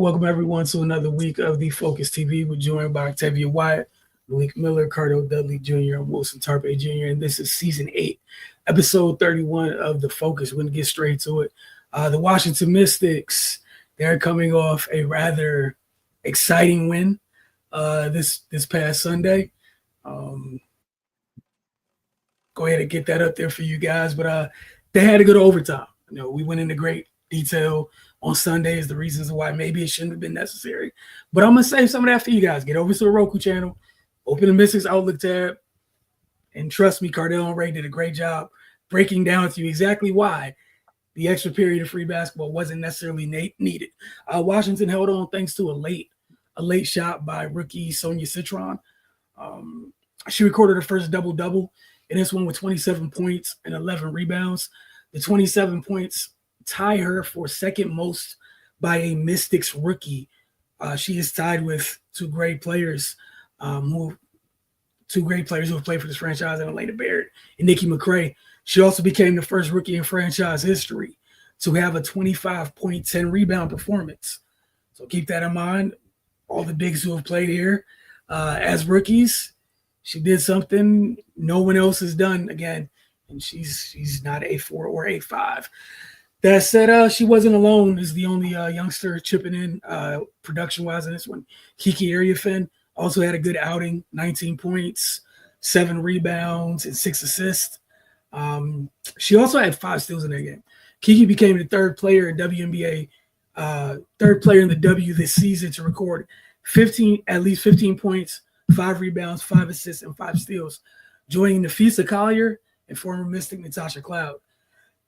Welcome everyone to another week of the Focus TV. We're joined by Octavia Wyatt, Malik Miller, Cardell Dudley Jr., and Wilson Tarpe Jr. And this is season 8, episode 31 of the Focus. We're going to get straight to it. The Washington Mystics, they're coming off a rather exciting win this past Sunday. Go ahead and get that up there for you guys. But they had a good overtime. We went into great detail on Sundays, the reasons why maybe it shouldn't have been necessary. But I'm going to save some of that for you guys. Get over to the Roku channel, open the Mystics Outlook tab, and trust me, Cardell and Ray did a great job breaking down to you exactly why the extra period of free basketball wasn't necessarily needed. Washington held on thanks to a late shot by rookie Sonia Citron. She recorded her first double-double in this one with 27 points and 11 rebounds. The 27 points tie her for second most by a Mystics rookie. She is tied with two great players who have played for this franchise, and Elena Barrett and Nikki McCray. She also became the first rookie in franchise history to have a 25-point, 10-rebound performance. So keep that in mind. All the bigs who have played here as rookies, she did something no one else has done again, and she's not a 4 or a 5. That said, she wasn't alone as the only youngster chipping in production-wise in this one. Kiki Ariafin also had a good outing, 19 points, 7 rebounds, and 6 assists. She also had 5 steals in that game. Kiki became the third player in WNBA, third player in the W this season to record at least 15 points, 5 rebounds, 5 assists, and 5 steals, joining Nafisa Collier and former Mystic Natasha Cloud.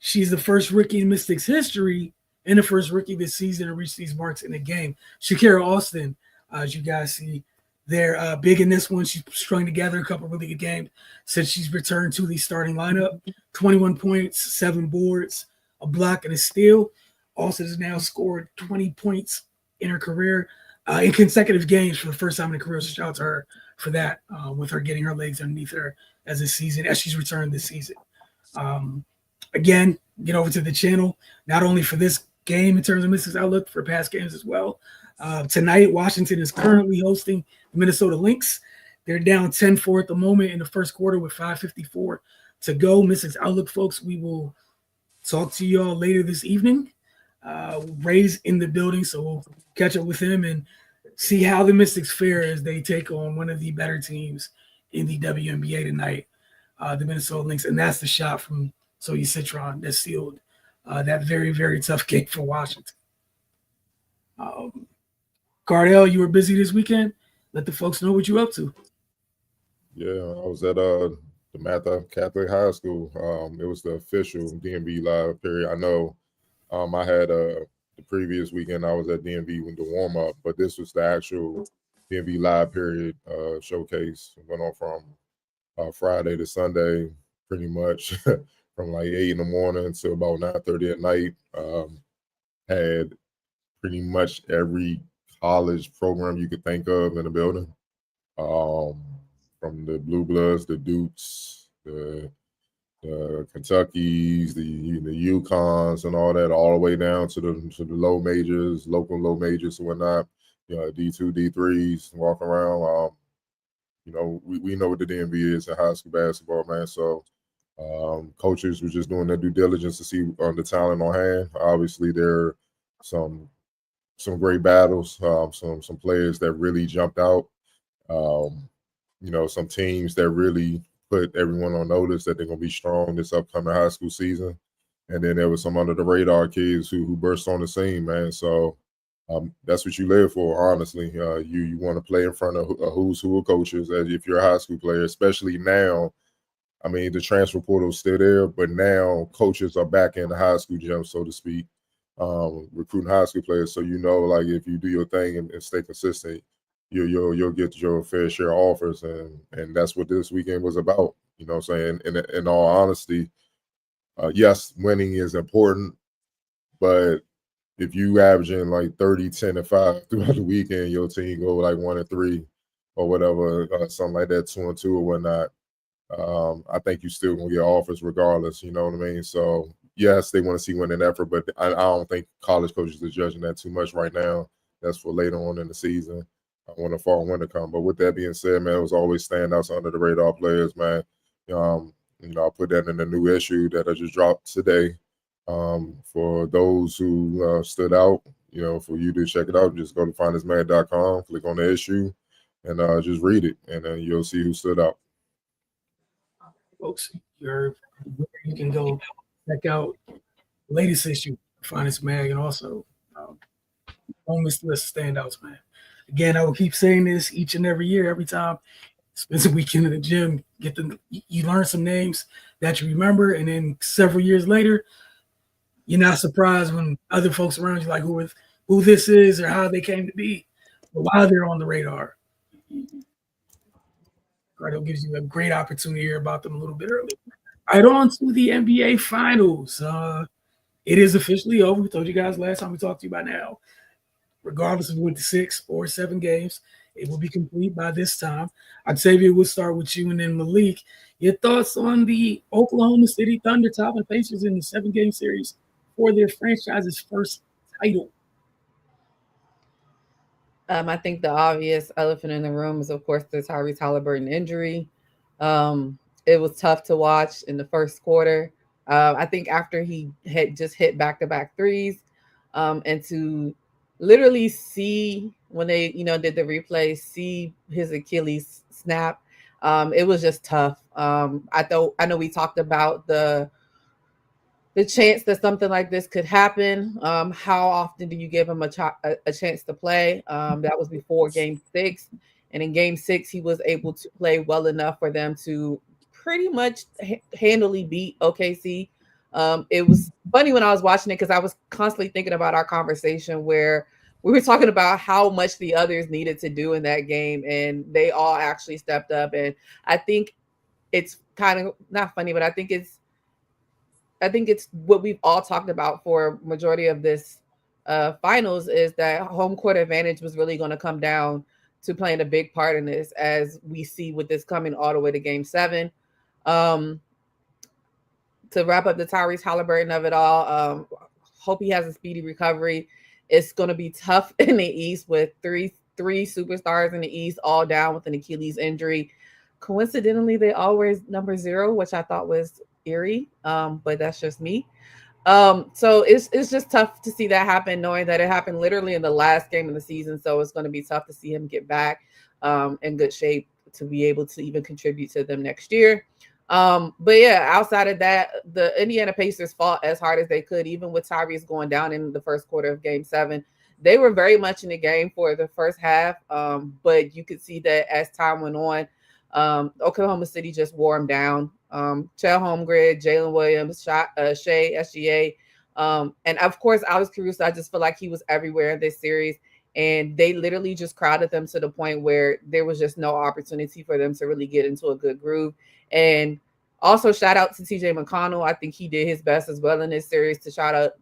She's the first rookie in Mystics history and the first rookie this season to reach these marks in a game. Shakira Austin, as you guys see, they're big in this one. She's strung together a couple of really good games since she's returned to the starting lineup. 21 points, 7 boards, a block, and a steal. Austin has now scored 20 points in her career in consecutive games for the first time in her career. So shout out to her for that, with her getting her legs underneath her as she's returned this season. Again, get over to the channel, not only for this game in terms of Mystics Outlook, for past games as well. Tonight, Washington is currently hosting the Minnesota Lynx. They're down 10-4 at the moment in the first quarter with 5:54 to go. Mystics Outlook, folks, we will talk to you all later this evening. Ray's in the building, so we'll catch up with him and see how the Mystics fare as they take on one of the better teams in the WNBA tonight, the Minnesota Lynx. And that's the shot from Sonia Citron that sealed that very, very tough game for Washington. Cardell, you were busy this weekend. Let the folks know what you're up to. Yeah, I was at the Matha Catholic High School. It was the official DMV live period. I know I had the previous weekend I was at DMV with the warm-up, but this was the actual DMV live period showcase. It went on from Friday to Sunday, pretty much. From like 8 in the morning until about 9:30 at night. Had pretty much every college program you could think of in the building. From the Blue Bloods, the Dukes, the Kentuckys, the UConns and all that, all the way down to the low majors, local low majors and whatnot. D2, D3s, walk around. We know what the DMV is in high school basketball, man. So coaches were just doing their due diligence to see the talent on hand. Obviously, there are some great battles, some players that really jumped out. Some teams that really put everyone on notice that they're going to be strong this upcoming high school season. And then there was some under the radar kids who burst on the scene, man. So that's what you live for, honestly. You want to play in front of a who's who of coaches as if you're a high school player, especially now. I mean, the transfer portal is still there, but now coaches are back in the high school gym, so to speak, recruiting high school players. So like if you do your thing and stay consistent, you'll get your fair share of offers, and that's what this weekend was about. You know what I'm saying? In all honesty, yes, winning is important, but if you averaging like 30, 10, and 5 throughout the weekend, your team go like 1-3 or whatever, something like that, 2-2 or whatnot. I think you still gonna get offers regardless, you know what I mean? So yes, they want to see winning effort, but I don't think college coaches are judging that too much right now. that's for later on in the season when the fall and winter come. But with that being said, man, it was always standouts under the radar players, man. I'll put that in the new issue that I just dropped today. For those who stood out, for you to check it out, just go to finestman.com, click on the issue, and just read it, and then you'll see who stood out. Folks, you can go check out the latest issue, Finest Mag, and also don't miss the list of standouts, man. Again, I will keep saying this each and every year, every time. Spend a weekend in the gym, you learn some names that you remember, and then several years later, you're not surprised when other folks around you like who this is or how they came to be, or why they're on the radar. Ricardo gives you a great opportunity to hear about them a little bit early. All right, on to the NBA Finals. It is officially over. We told you guys last time we talked to you about now. Regardless if we went to 6 or 7 games, it will be complete by this time. Octavia, we'll start with you, and then Malik. Your thoughts on the Oklahoma City Thunder topping Pacers in the 7-game series for their franchise's first title? I think the obvious elephant in the room is, of course, the Tyrese Halliburton injury. It was tough to watch in the first quarter. I think after he had just hit back-to-back threes, and to literally see when they, did the replay, see his Achilles snap, it was just tough. I know we talked about the chance that something like this could happen. How often do you give him a chance to play? That was before Game 6. And in Game 6, he was able to play well enough for them to pretty much handily beat OKC. It was funny when I was watching it because I was constantly thinking about our conversation where we were talking about how much the others needed to do in that game, and they all actually stepped up. And I think it's kind of not funny, but I think it's what we've all talked about for majority of this finals is that home court advantage was really going to come down to playing a big part in this, as we see with this coming all the way to Game 7. To wrap up the Tyrese Halliburton of it all, hope he has a speedy recovery. It's going to be tough in the East with three superstars in the East all down with an Achilles injury. Coincidentally, they always number 0, which I thought was eerie, but that's just me. So it's just tough to see that happen, knowing that it happened literally in the last game of the season. So it's going to be tough to see him get back in good shape to be able to even contribute to them next year. But yeah, outside of that, the Indiana Pacers fought as hard as they could, even with Tyrese going down in the first quarter of Game 7. They were very much in the game for the first half, but you could see that as time went on, Oklahoma City just wore them down. Chet Holmgren, Jalen Williams, Shai, SGA, and of course Alex Caruso. I just feel like he was everywhere in this series, and they literally just crowded them to the point where there was just no opportunity for them to really get into a good groove. And also shout out to TJ McConnell. I think he did his best as well in this series to try to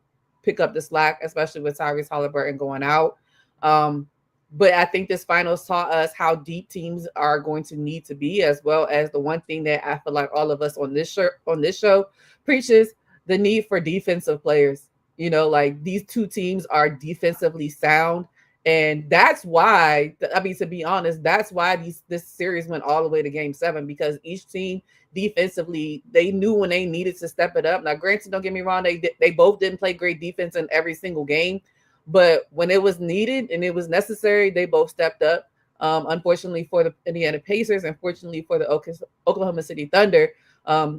pick up the slack, especially with Tyrese Halliburton going out. But I think this finals taught us how deep teams are going to need to be, as well as the one thing that I feel like all of us on this show preaches, the need for defensive players. Like these two teams are defensively sound. And that's why, to be honest, that's why this series went all the way to Game 7, because each team defensively, they knew when they needed to step it up. Now, granted, don't get me wrong, they both didn't play great defense in every single game, but when it was needed and it was necessary, they both stepped up. Unfortunately for the Indiana Pacers, and fortunately for the Oklahoma City Thunder,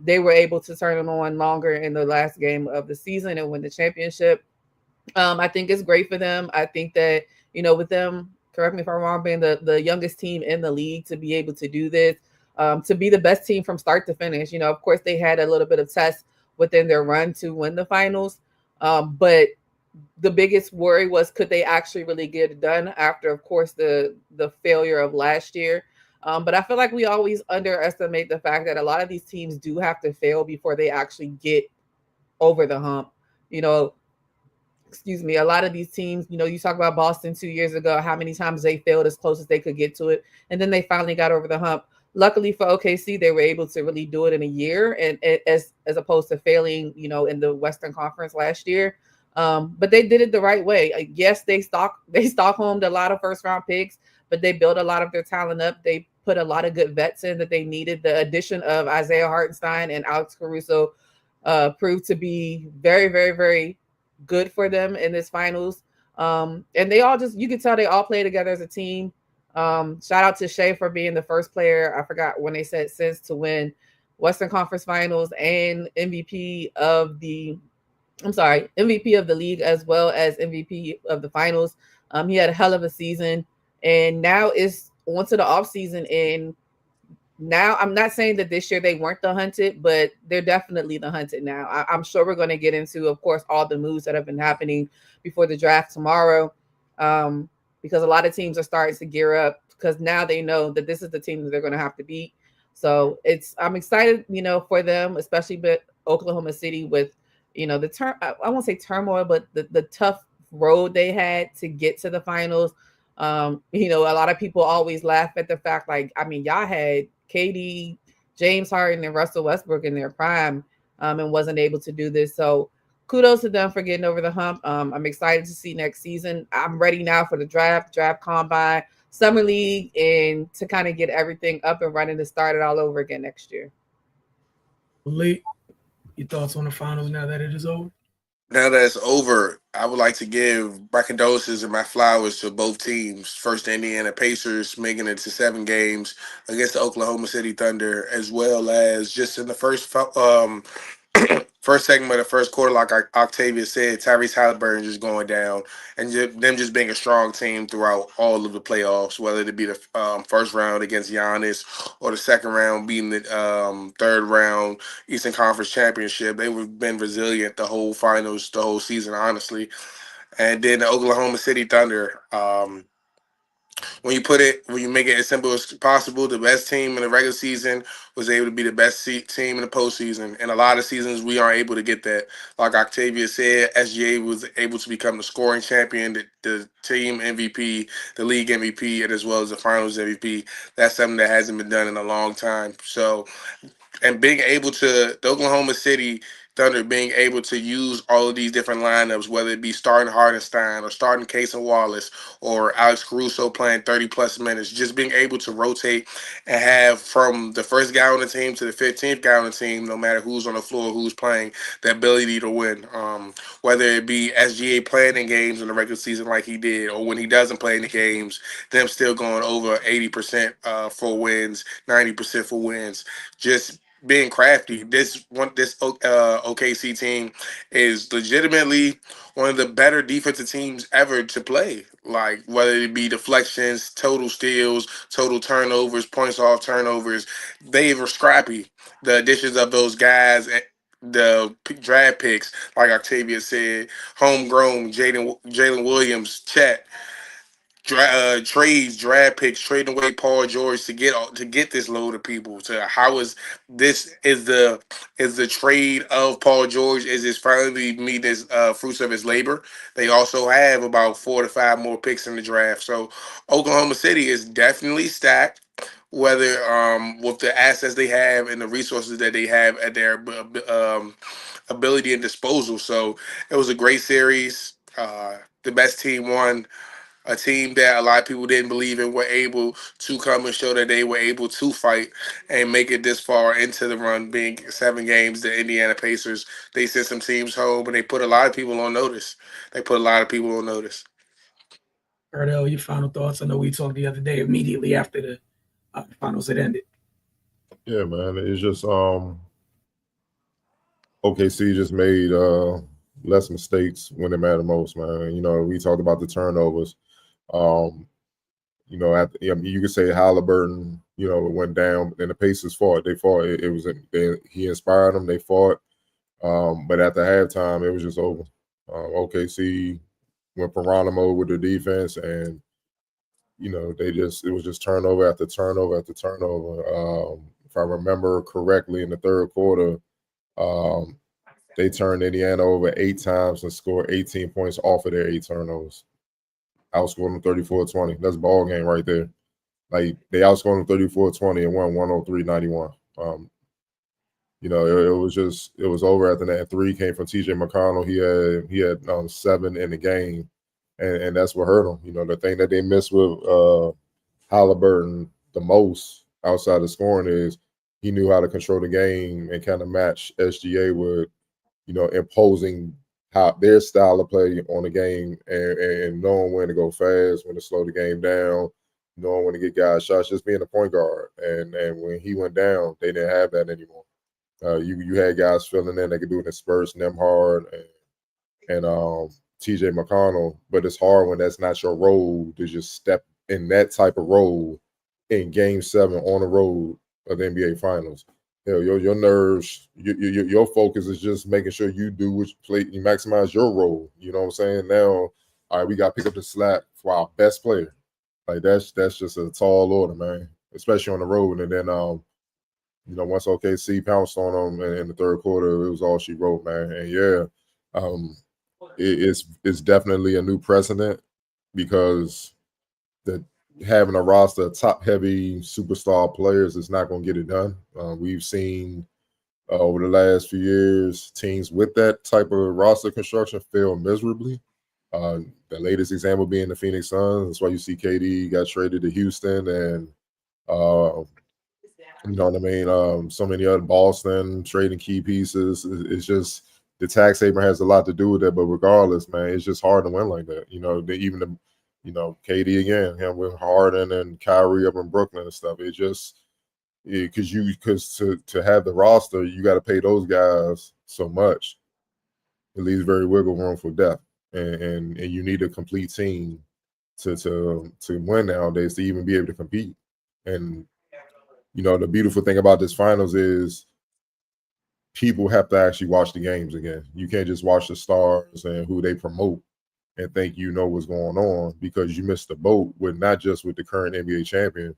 they were able to turn it on longer in the last game of the season and win the championship. I think it's great for them. I think that, with them, correct me if I'm wrong, being the youngest team in the league to be able to do this, to be the best team from start to finish. Of course, they had a little bit of test within their run to win the finals. But the biggest worry was, could they actually really get it done after, of course, the failure of last year? But I feel like we always underestimate the fact that a lot of these teams do have to fail before they actually get over the hump. A lot of these teams, you talk about Boston 2 years ago, how many times they failed as close as they could get to it, and then they finally got over the hump. Luckily for OKC, they were able to really do it in a year, and as opposed to failing, in the Western Conference last year. But they did it the right way. Yes, they Stockholmed a lot of first round picks, but they built a lot of their talent up. They put a lot of good vets in that they needed. The addition of Isaiah Hartenstein and Alex Caruso proved to be very, very, very good for them in this finals. And they all you can tell they all play together as a team. Shout out to Shea for being the first player, I forgot when they said since, to win Western Conference Finals and MVP of the league as well as MVP of the finals. He had a hell of a season, and now it's on to the off season. And now I'm not saying that this year they weren't the hunted, but they're definitely the hunted now. I'm sure we're going to get into, of course, all the moves that have been happening before the draft tomorrow, because a lot of teams are starting to gear up because now they know that this is the team that they're going to have to beat. So I'm excited, for them, especially with Oklahoma City with, I won't say turmoil, but the tough road they had to get to the finals. A lot of people always laugh at the fact, y'all had KD, James Harden, and Russell Westbrook in their prime, and wasn't able to do this. So kudos to them for getting over the hump. I'm excited to see next season. I'm ready now for the draft combine, summer league, and to kind of get everything up and running to start it all over again next year. Lee, your thoughts on the finals now that it is over? Now that it's over, I would like to give my condolences and my flowers to both teams. First, the Indiana Pacers making it to 7 games against the Oklahoma City Thunder, as well as just in the first segment of the first quarter, like Octavia said, Tyrese Halliburton just going down, and them just being a strong team throughout all of the playoffs, whether it be the first round against Giannis or the second round beating the third round Eastern Conference Championship. They've been resilient the whole finals, the whole season, honestly. And then the Oklahoma City Thunder. When you make it as simple as possible, the best team in the regular season was able to be the best team in the postseason. And a lot of seasons we aren't able to get that. Like Octavia said, SGA was able to become the scoring champion, the team MVP, the league MVP, and as well as the finals MVP. That's something that hasn't been done in a long time. So, and being able to, the Oklahoma City Thunder being able to use all of these different lineups, whether it be starting Hardenstein or starting Case and Wallace or Alex Caruso playing 30-plus minutes, just being able to rotate and have from the first guy on the team to the 15th guy on the team, no matter who's on the floor, who's playing, the ability to win. Whether it be SGA playing in games in the regular season like he did, or when he doesn't play in the games, them still going over 80% for wins, 90% for wins. Just being crafty. This OKC team is legitimately one of the better defensive teams ever to play. Like, whether it be deflections, total steals, total turnovers, points off turnovers, they were scrappy. The additions of those guys, the draft picks, like Octavia said, homegrown, Jalen Williams, Chet, trades, draft picks, trading away Paul George to get this load of people. To how is this is the trade of Paul George? Is this finally meet this fruits of his labor? They also have about 4 to 5 more picks in the draft. So Oklahoma City is definitely stacked. Whether with the assets they have and the resources that they have at their ability and disposal. So it was a great series. The best team won. A team that a lot of people didn't believe in were able to come and show that they were able to fight and make it this far into the run, being 7 games. The Indiana Pacers, they sent some teams home, and they put a lot of people on notice. Ardell, your final thoughts? I know we talked the other day immediately after the finals had ended. Yeah, man. It's just OKC just made less mistakes when it mattered most, man. We talked about the turnovers. You could say Halliburton, it went down, and the Pacers fought. They fought. He inspired them. They fought. But at the halftime, it was just over. OKC went piranha mode with their defense, and it was just turnover after turnover after turnover. If I remember correctly, in the third quarter, they turned Indiana over 8 times and scored 18 points off of their 8 turnovers. Outscored them 34-20. That's a ball game right there. Like, they outscored them 34-20 and won 103-91. it was over after that. 3 came from TJ McConnell. He had 7 in the game, and that's what hurt him. The thing that they missed with Halliburton the most outside of scoring is he knew how to control the game and kind of match SGA with, imposing how their style of play on the game and knowing when to go fast, when to slow the game down, knowing when to get guys shots, just being a point guard. And when he went down, they didn't have that anymore. You had guys filling in, they could do it in spurts, Nembhard and TJ McConnell, but it's hard when that's not your role to just step in that type of role in Game 7 on the road of the NBA Finals. Your nerves, your focus is just making sure you do what you play, you maximize your role. You know what I'm saying? Now, all right, we got to pick up the slack for our best player. Like that's just a tall order, man, especially on the road. And then, once OKC pounced on them in the third quarter, it was all she wrote, man. And it's definitely a new precedent because having a roster of top-heavy superstar players is not going to get it done. We've seen over the last few years teams with that type of roster construction fail miserably. The latest example being the Phoenix Suns. That's why you see KD got traded to Houston, and you know what I mean. So many other Boston trading key pieces. It's just the tax haven has a lot to do with that. But regardless, man, it's just hard to win like that. KD again, him with Harden and Kyrie up in Brooklyn and stuff. It just because to have the roster, you got to pay those guys so much. It leaves very wiggle room for depth, and you need a complete team to win nowadays to even be able to compete. And the beautiful thing about this finals is people have to actually watch the games again. You can't just watch the stars and who they promote and think you know what's going on, because you missed the boat with not just with the current NBA champion.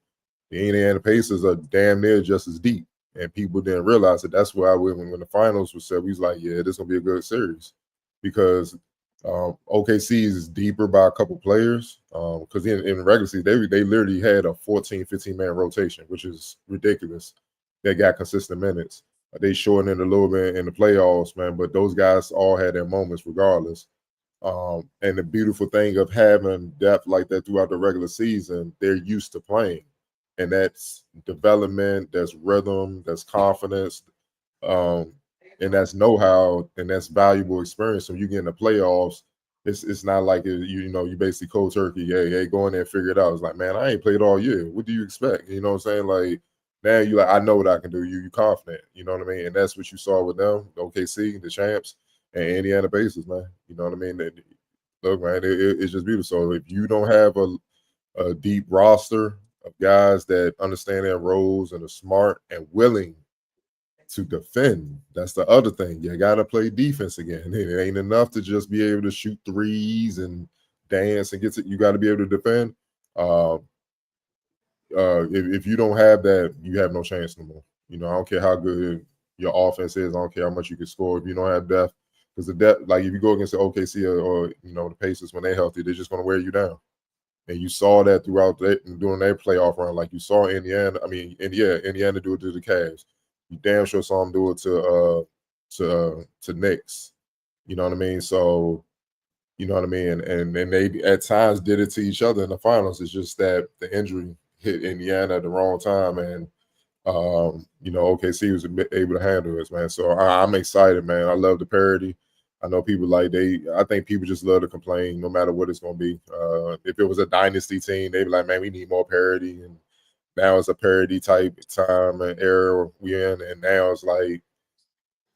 The Indiana Pacers are damn near just as deep, and people didn't realize that. That's why when the finals was said, we was like, yeah, this is gonna be a good series, because OKC is deeper by a couple players. Because in regular season, they literally had a 14, 15-man rotation, which is ridiculous. They got consistent minutes. They shortened it a little bit in the playoffs, man, but those guys all had their moments regardless. And the beautiful thing of having depth like that throughout the regular season, they're used to playing. And that's development, that's rhythm, that's confidence, and that's know-how, and that's valuable experience. So you get in the playoffs, it's not like you basically cold turkey. Hey, go in there and figure it out. It's like, man, I ain't played all year. What do you expect? You know what I'm saying? Like, now you like, I know what I can do. You confident. You know what I mean? And that's what you saw with them, the OKC, the champs, and Indiana Pacers, man. You know what I mean? Look, man, it's just beautiful. So if you don't have a deep roster of guys that understand their roles and are smart and willing to defend, that's the other thing. You got to play defense again. It ain't enough to just be able to shoot threes and dance and get to. You got to be able to defend. If you don't have that, you have no chance no more. I don't care how good your offense is. I don't care how much you can score. If you don't have depth, because the depth, like if you go against the OKC or the Pacers when they're healthy, they're just going to wear you down. And you saw that throughout during their playoff run. Like you saw Indiana do it to the Cavs. You damn sure saw them do it to Knicks. You know what I mean? So, you know what I mean? And they at times did it to each other in the finals. It's just that the injury hit Indiana at the wrong time, and OKC was able to handle this, man. So I'm excited, man. I love the parity. I know people I think people just love to complain no matter what it's going to be. If it was a dynasty team, they'd be like, man, we need more parity. And now it's a parity type time and era we're in. And now it's like,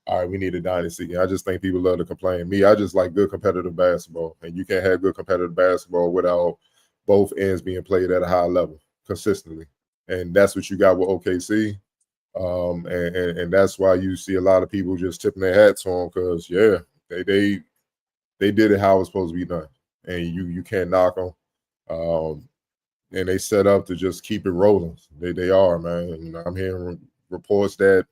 all right, we need a dynasty. I just think people love to complain. I just like good competitive basketball. And you can't have good competitive basketball without both ends being played at a high level consistently. And that's what you got with OKC. And that's why you see a lot of people just tipping their hats on, because, yeah, they did it how it was supposed to be done, and you can't knock them. And they set up to just keep it rolling. They are, man. And I'm hearing reports that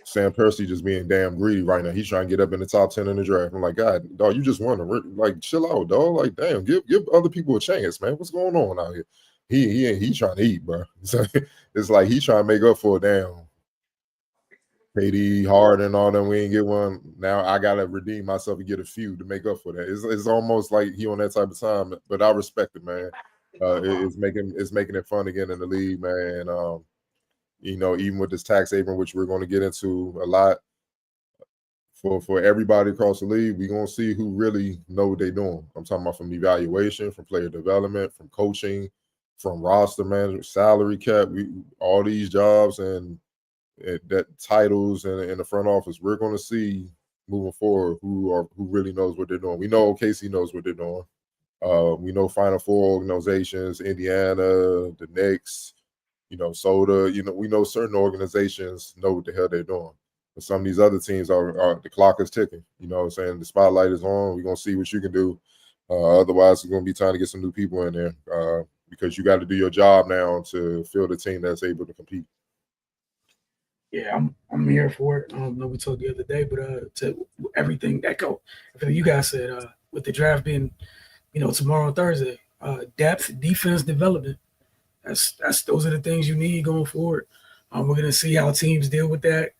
Sam Presti just being damn greedy right now. He's trying to get up in the top 10 in the draft. I'm like, God, dog, you just won. Like, chill out, dog. Like, damn, give other people a chance, man. What's going on out here? He trying to eat, bro. So it's like he's trying to make up for a damn KD, Harden, and all them, we ain't get one. Now I gotta redeem myself and get a few to make up for that. It's almost like he on that type of time, but I respect it, man. It's making it fun again in the league, man. Even with this tax haven, which we're going to get into a lot, for everybody across the league, we're going to see who really know what they're doing. I'm talking about from evaluation, from player development, from coaching, from roster management, salary cap, all these jobs and that titles and in the front office. We're going to see moving forward who really knows what they're doing. We know OKC knows what they're doing. We know Final Four organizations, Indiana, the Knicks, Soda. We know certain organizations know what the hell they're doing. But some of these other teams are the clock is ticking. You know what I'm saying? The spotlight is on. We're going to see what you can do. Otherwise, it's going to be time to get some new people in there because you got to do your job now to field a team that's able to compete. Yeah, I'm here for it. I don't know we talked the other day, but to everything you guys said, with the draft being, tomorrow on Thursday, depth, defense, development. Those are the things you need going forward. We're gonna see how teams deal with that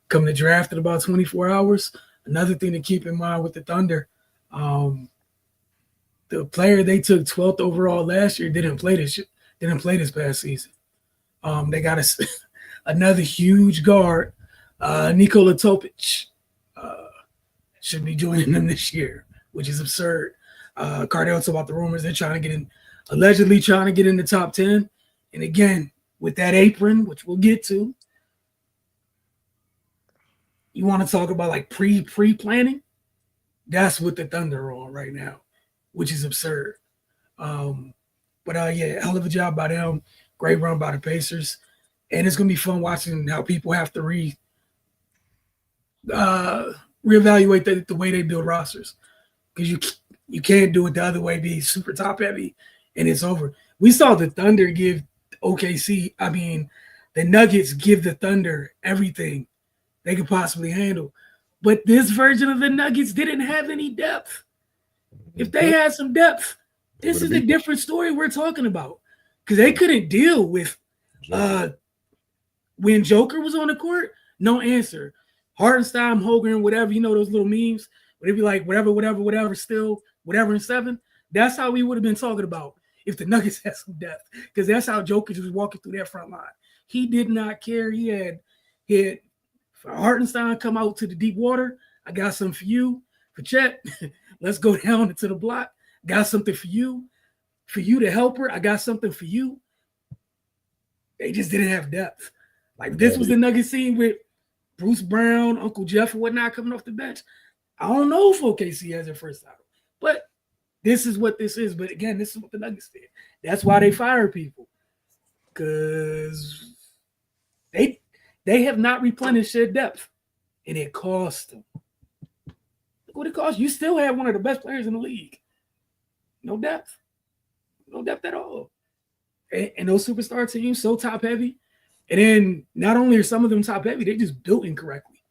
come the draft in about 24 hours. Another thing to keep in mind with the Thunder, the player they took 12th overall last year didn't play this past season. They got another huge guard, Nikola Topic, should be joining them this year, which is absurd. Cardell talked about the rumors they're allegedly trying to get in the top 10. And again, with that apron, which we'll get to, you want to talk about like pre-planning? That's what the Thunder are on right now, which is absurd. But hell of a job by them. Great run by the Pacers. And it's going to be fun watching how people have to reevaluate the way they build rosters. Because you can't do it the other way, be super top heavy, and it's over. We saw the Thunder give the Nuggets give the Thunder everything they could possibly handle. But this version of the Nuggets didn't have any depth. If they had some depth, this is a different story we're talking about. Because they couldn't deal with when Joker was on the court, no answer. Hartenstein, Hogan, whatever, those little memes. But it'd be like whatever, still, whatever in 7. That's how we would have been talking about if the Nuggets had some depth. Because that's how Jokic was walking through that front line. He did not care. He had Hartenstein come out to the deep water. I got something for you. For Chet, let's go down into the block. Got something for you. For you to help her, I got something for you. They just didn't have depth. Like this was the Nuggets scene with Bruce Brown, Uncle Jeff, and whatnot coming off the bench. I don't know if OKC has their first title, but this is what this is. But again, this is what the Nuggets did. That's why they fire people, because they have not replenished their depth, and it cost them. Look what it cost. You still have one of the best players in the league. No depth at all. And those superstar teams so top heavy, and then not only are some of them top heavy, they just built incorrectly.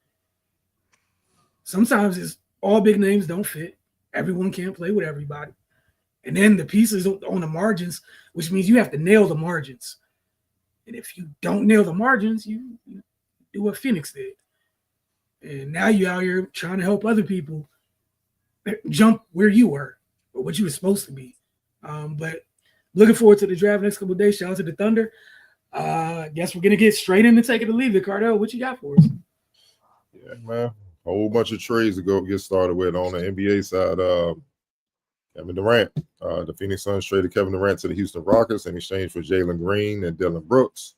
Sometimes it's all big names don't fit. Everyone can't play with everybody. And then the pieces on the margins, which means you have to nail the margins. And if you don't nail the margins, you do what Phoenix did. And now you're out here trying to help other people jump where you were or what you were supposed to be. But looking forward to the draft next couple of days. Shout out to the Thunder. Guess we're going to get straight into taking the lead. Cardell, what you got for us? Yeah, man. A whole bunch of trades to go get started with on the NBA side. Kevin Durant. The Phoenix Suns traded Kevin Durant to the Houston Rockets in exchange for Jalen Green and Dylan Brooks.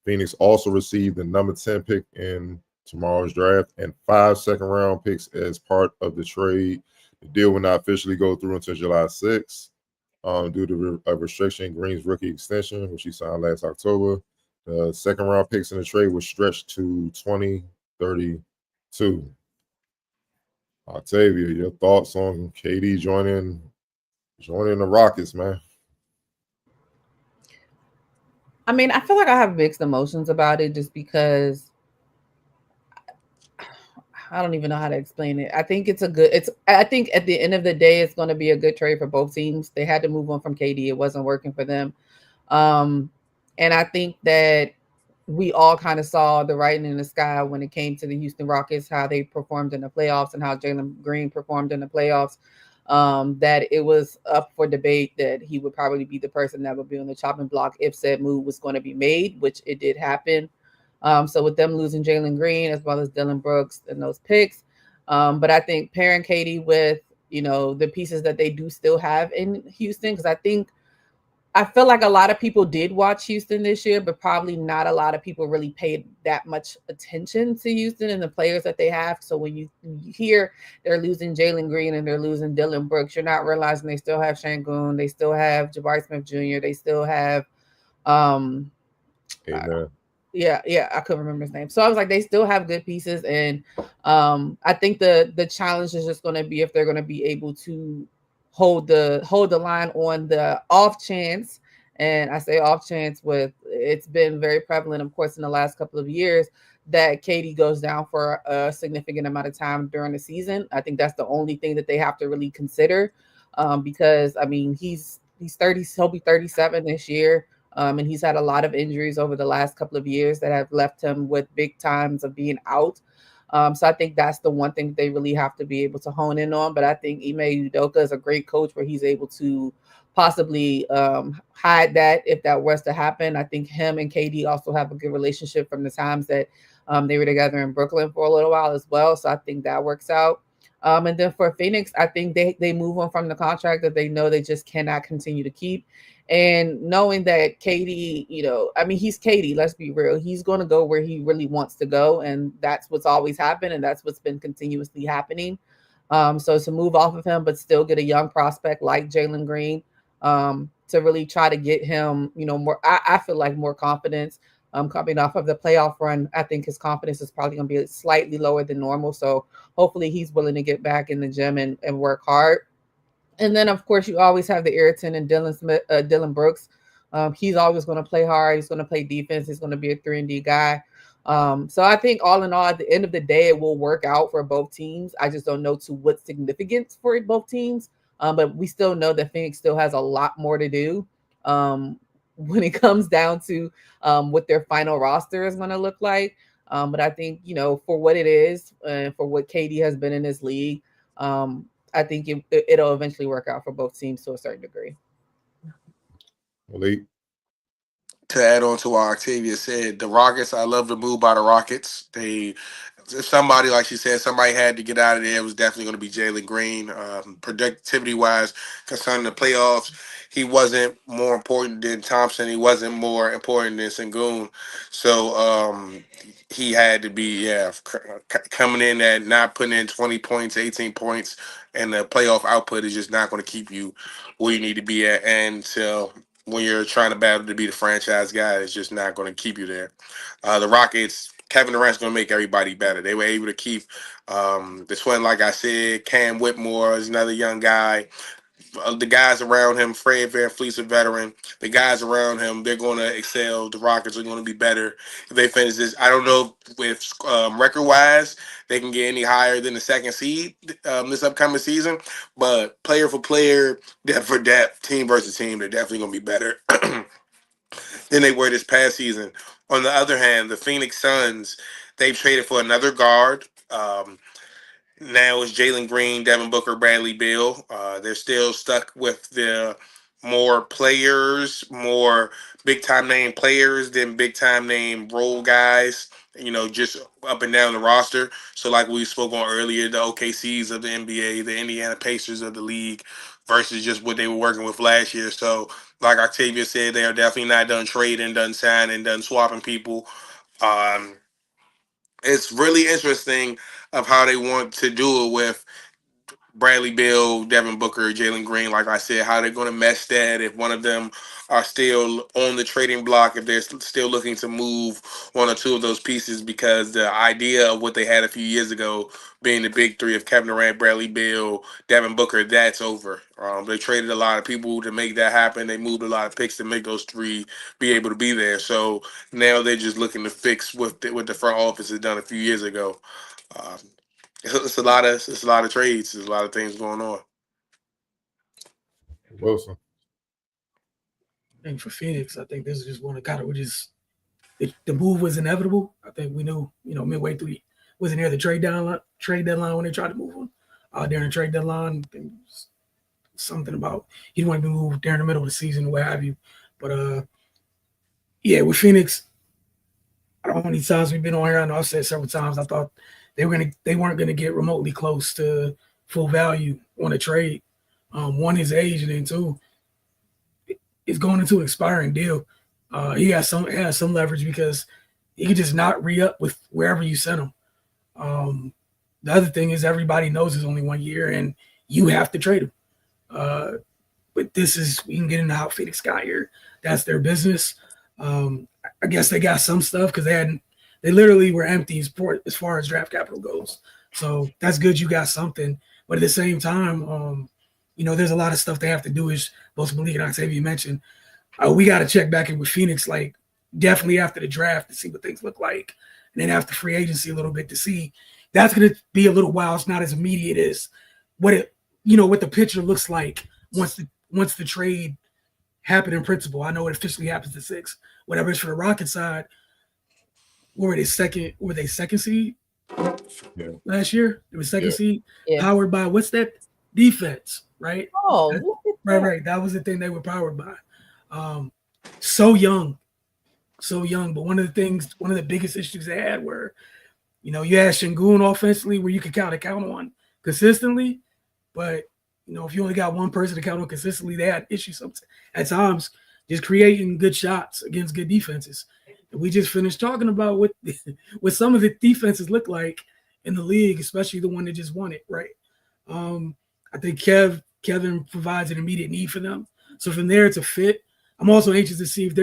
Phoenix also received the number 10 pick in tomorrow's draft and 5 second-round picks as part of the trade. The deal will not officially go through until July 6th due to a restriction in Green's rookie extension, which he signed last October. The second-round picks in the trade was stretched to 2032. Octavia, your thoughts on KD joining the Rockets, man? I mean, I feel like I have mixed emotions about it just because I don't even know how to explain it. I think I think at the end of the day, it's going to be a good trade for both teams. They had to move on from KD. It wasn't working for them. And I think that we all kind of saw the writing in the sky when it came to the Houston Rockets, how they performed in the playoffs and how Jalen Green performed in the playoffs. That it was up for debate that he would probably be the person that would be on the chopping block if said move was going to be made, which it did happen. So with them losing Jalen Green as well as Dylan Brooks and those picks, but I think pairing Katie with the pieces that they do still have in Houston, because I feel like a lot of people did watch Houston this year, but probably not a lot of people really paid that much attention to Houston and the players that they have. So when you hear they're losing Jalen Green and they're losing Dylan Brooks, you're not realizing they still have Şengün, they still have Jabari Smith Jr., they still have Amen. yeah, I couldn't remember his name. So I was like, they still have good pieces, and I think the challenge is just going to be if they're going to be able to hold the line on the off chance. And I say off chance with it's been very prevalent, of course, in the last couple of years that Katie goes down for a significant amount of time during the season. I think that's the only thing that they have to really consider, because I mean he's 30, he'll be 37 this year. And he's had a lot of injuries over the last couple of years that have left him with big times of being out. So I think that's the one thing they really have to be able to hone in on. But I think Ime Udoka is a great coach where he's able to possibly hide that if that was to happen. I think him and KD also have a good relationship from the times that they were together in Brooklyn for a little while as well. So I think that works out. And then for Phoenix, I think they move on from the contract that they know they just cannot continue to keep. And knowing that Katie, I mean, he's Katie, let's be real. He's going to go where he really wants to go. And that's what's always happened. And that's what's been continuously happening. So to move off of him, but still get a young prospect like Jalen Green, to really try to get him, more, I feel like more confidence. Coming off of the playoff run, I think his confidence is probably going to be slightly lower than normal. So hopefully he's willing to get back in the gym and work hard. And then, of course, you always have the irritant and Dylan Brooks. He's always going to play hard. He's going to play defense. He's going to be a 3-and-D guy. So I think all in all, at the end of the day, it will work out for both teams. I just don't know to what significance for both teams. But we still know that Phoenix still has a lot more to do when it comes down to what their final roster is going to look like. But I think, for what it is and for what KD has been in this league, I think it'll eventually work out for both teams to a certain degree. Malik? To add on to what Octavia said, the Rockets, I love the move by the Rockets. Somebody, like she said, somebody had to get out of there. It was definitely going to be Jalen Green. Productivity-wise, concerning the playoffs, he wasn't more important than Thompson. He wasn't more important than Şengün. So he had to be, coming in at not putting in 20 points, 18 points, and the playoff output is just not going to keep you where you need to be at. And so when you're trying to battle to be the franchise guy, it's just not going to keep you there. The Rockets, Kevin Durant's going to make everybody better. They were able to keep the twin, like I said. Cam Whitmore is another young guy. The guys around him, Fred VanVleet's a veteran. The guys around him, they're going to excel. The Rockets are going to be better if they finish this. I don't know if record-wise they can get any higher than the second seed this upcoming season, but player for player, depth for depth, team versus team, they're definitely going to be better than they were this past season. On the other hand, the Phoenix Suns, they've traded for another guard. Now it's Jalen Green, Devin Booker, Bradley Beal. They're still stuck with the more players, more big-time name players than big-time name role guys, just up and down the roster. So like we spoke on earlier, the OKCs of the NBA, the Indiana Pacers of the league versus just what they were working with last year. So like Octavia said, they are definitely not done trading, done signing, done swapping people. It's really interesting of how they want to do it with Bradley Beal, Devin Booker, Jalen Green. Like I said, how they're going to mesh that if one of them are still on the trading block, if they're still looking to move one or two of those pieces, because the idea of what they had a few years ago being the big three of Kevin Durant, Bradley Beal, Devin Booker, that's over. They traded a lot of people to make that happen. They moved a lot of picks to make those three be able to be there. So now they're just looking to fix what the front office has done a few years ago. It's a lot of trades. There's a lot of things going on. Wilson? I think for Phoenix, I think this is just one of kind of we just the move was inevitable. I think we knew, midway through, wasn't near the trade deadline when they tried to move him. During the trade deadline, I think something about he didn't want to be moved during the middle of the season or what have you. But yeah, with Phoenix, I don't know how many times we've been on here. I know I've said several times. I thought they weren't gonna get remotely close to full value on a trade. One, his age, and then two, it's going into an expiring deal. He has some leverage because he could just not re-up with wherever you send him. The other thing is everybody knows it's only 1 year and you have to trade him. But we can get into how Phoenix got here. That's their business. I guess they got some stuff because they literally were empty as far as draft capital goes. So that's good. You got something, but at the same time, there's a lot of stuff they have to do. As both Malik and Octavia mentioned, we got to check back in with Phoenix, like definitely after the draft to see what things look like, and then after free agency a little bit to see. That's going to be a little while. It's not as immediate as what the picture looks like once the trade happened in principle. I know it officially happens at 6. Whatever it's for the Rocket side, were they second seed last year? It was second seed, powered by what's that? Defense, right? Oh, right. That was the thing they were powered by. So young. But one of the biggest issues they had were, you had Şengün offensively where you could count on consistently, but if you only got one person to count on consistently, they had issues at times just creating good shots against good defenses. And we just finished talking about what some of the defenses look like in the league, especially the one that just won it, right? I think Kevin provides an immediate need for them. So from there, it's a fit. I'm also anxious to see if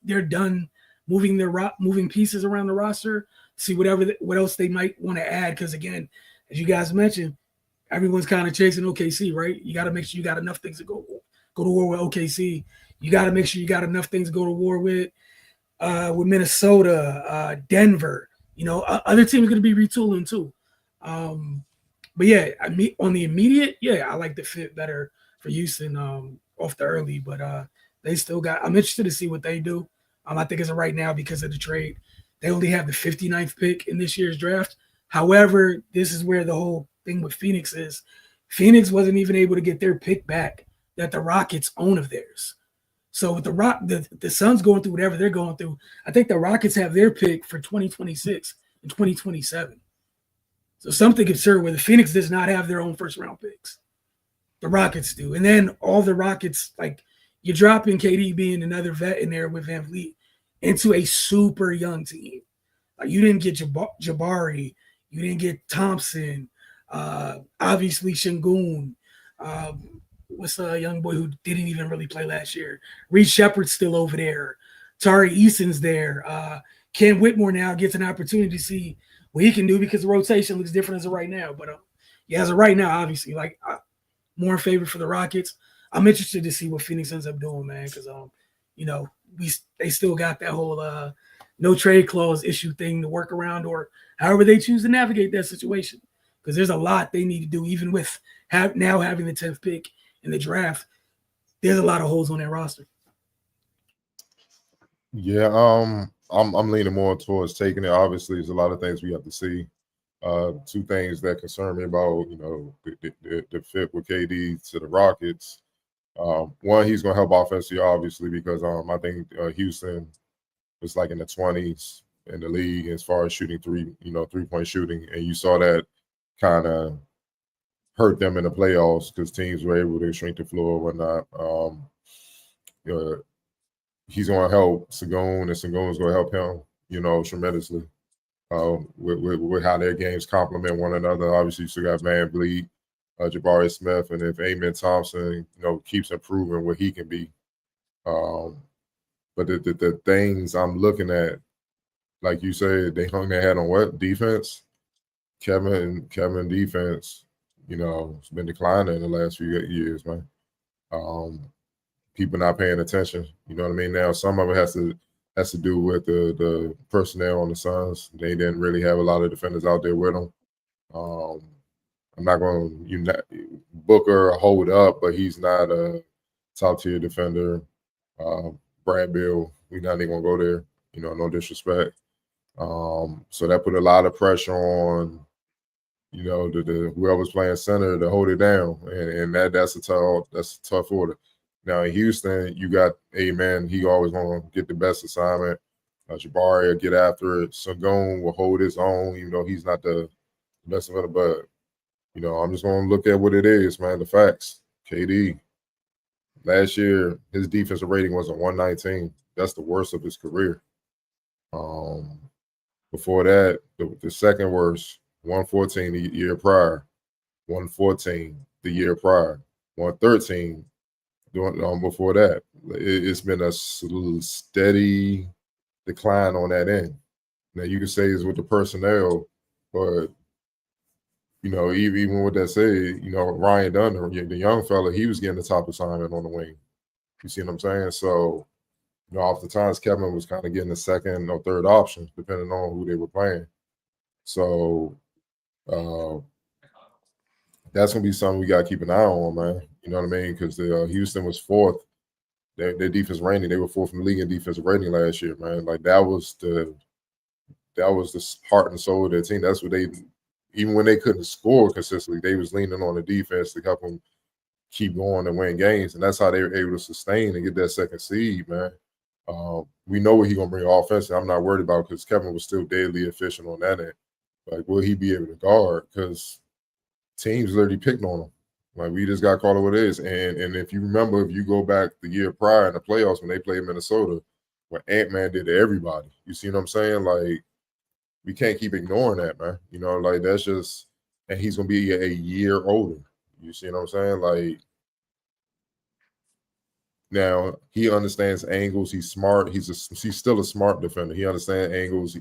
they're done moving pieces around the roster, see what else they might want to add. Because again, as you guys mentioned, everyone's kind of chasing OKC, right? You got to make sure you got enough things to go to war with OKC. You got to make sure you got enough things to go to war with Minnesota, Denver. Other teams are going to be retooling too. But yeah, on the immediate, I like the fit better for Houston off the early. But they still got. I'm interested to see what they do. I think as of right now, because of the trade, they only have the 59th pick in this year's draft. However, this is where the whole thing with Phoenix is. Phoenix wasn't even able to get their pick back that the Rockets own of theirs. So with the Suns going through whatever they're going through, I think the Rockets have their pick for 2026 and 2027. So something absurd where the Phoenix does not have their own first round picks. The Rockets do. And then all the Rockets, like you're dropping KD being another vet in there with Van Vliet into a super young team. Like you didn't get Jabari, you didn't get Thompson, obviously Şengün. What's a young boy who didn't even really play last year? Reed Shepard's still over there. Tari Eason's there. Ken Whitmore now gets an opportunity to see what he can do because the rotation looks different as of right now. But as of right now, obviously, more in favor for the Rockets. I'm interested to see what Phoenix ends up doing, man, because they still got that whole no trade clause issue thing to work around, or however they choose to navigate that situation. Because there's a lot they need to do, even with now having the 10th pick in the draft. There's a lot of holes on that roster. Yeah, I'm leaning more towards taking it. Obviously, there's a lot of things we have to see. Two things that concern me about, the fit with KD to the Rockets. One, he's going to help offensively, obviously, because I think Houston was like in the 20s in the league as far as shooting three-point shooting, and you saw that kind of hurt them in the playoffs because teams were able to shrink the floor or whatnot. He's going to help Şengün, and Şengün's going to help him, tremendously with how their games complement one another. Obviously, you still got Van Vliet, Jabari Smith, and if Amen Thompson, keeps improving what he can be. But the things I'm looking at, like you said, they hung their head on what? Defense. Kevin defense, it's been declining in the last few years, man. People not paying attention. You know what I mean? Now, some of it has to do with the personnel on the Suns. They didn't really have a lot of defenders out there with them. I'm not going to Booker hold up, but he's not a top tier defender. Brad Beal, we're not even going to go there. No disrespect. So that put a lot of pressure on, the whoever's playing center to hold it down, and that's a tough order. Now in Houston, you got Amen. He always gonna get the best assignment. Jabari will get after it. Sengun will hold his own, even though he's not the best of it. But I'm just gonna look at what it is, man. The facts. KD last year, his defensive rating was a 119. That's the worst of his career. Before that, the second worst, 114 the year prior, 114 the year prior, 113 before that. It's been a steady decline on that end. Now you can say it's with the personnel, but even with that said, Ryan Dunn, the young fella, he was getting the top assignment on the wing. You see what I'm saying? So, oftentimes Kevin was kind of getting the second or third option, depending on who they were playing. So that's gonna be something we gotta keep an eye on, man. You know what I mean? Because Houston was fourth. Their defense rating, they were fourth in the league in defensive rating last year, man. Like that was the heart and soul of their team. That's what they, even when they couldn't score consistently, they was leaning on the defense to help them keep going and win games, and that's how they were able to sustain and get that second seed, man. We know what he's gonna bring offense. I'm not worried about because Kevin was still deadly efficient on that end. Like, will he be able to guard? Because teams literally picked on him. Like, we just got called it what it is. And if you remember, if you go back the year prior in the playoffs when they played Minnesota, what Ant-Man did to everybody. You see what I'm saying? Like, we can't keep ignoring that, man. Like that's just, and he's gonna be a year older. You see what I'm saying? Like, now he understands angles. He's smart. He's still a smart defender. He understands angles.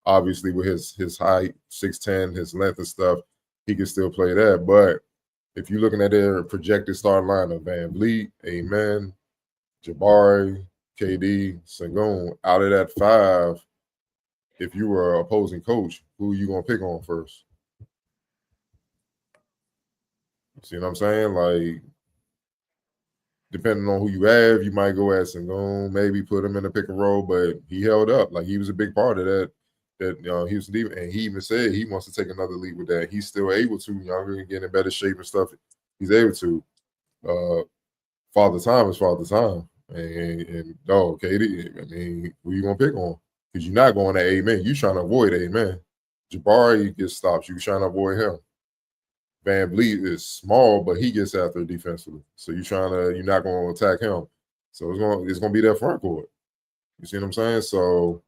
Obviously, with his height, 6'10", his length and stuff, he can still play that. But if you're looking at their projected start lineup, Van Vliet, Amen, Jabari, KD, Sengun, out of that five, if you were an opposing coach, who are you gonna pick on first? See what I'm saying? Like, depending on who you have, you might go at Sengun, maybe put him in a pick and roll, but he held up. Like, he was a big part of that Houston defense. And he even said he wants to take another lead with that. He's still able to, younger and getting in better shape and stuff. He's able to. Father Time is Father Time. And KD, I mean, who you going to pick on? Because you're not going to Amen. You're trying to avoid Amen. Jabari gets stops. You're trying to avoid him. Van Vliet is small, but he gets after defensively. So you're not going to attack him. So it's going to be that front court. You see what I'm saying? So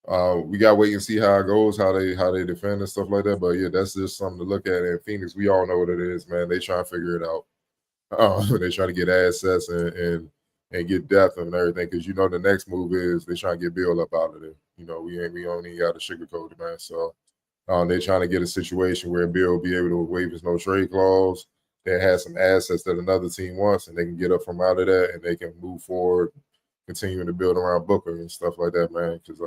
we got to wait and see how it goes, how they defend and stuff like that. But yeah, that's just something to look at. In Phoenix, we all know what it is, man. They try to figure it out. They try to get assets and get depth and everything, because the next move is they try to get Bill up out of there. We don't even got to sugarcoat it, man. So they're trying to get a situation where Bill will be able to waive his no trade clause. They have some assets that another team wants, and they can get up from out of that, and they can move forward, continuing to build around Booker and stuff like that, man. Because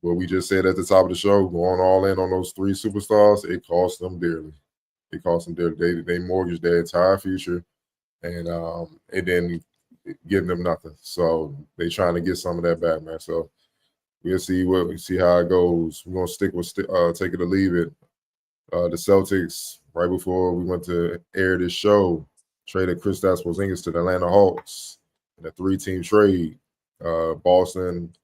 what we just said at the top of the show, going all in on those three superstars, it cost them dearly. It cost them dearly. They mortgaged their entire future, and then giving them nothing. So they trying to get some of that back, man. So we'll see how it goes. We're gonna stick with take it or leave it. The Celtics, right before we went to air this show, traded Kristaps Porzingis to the Atlanta Hawks in a 3-team trade. Boston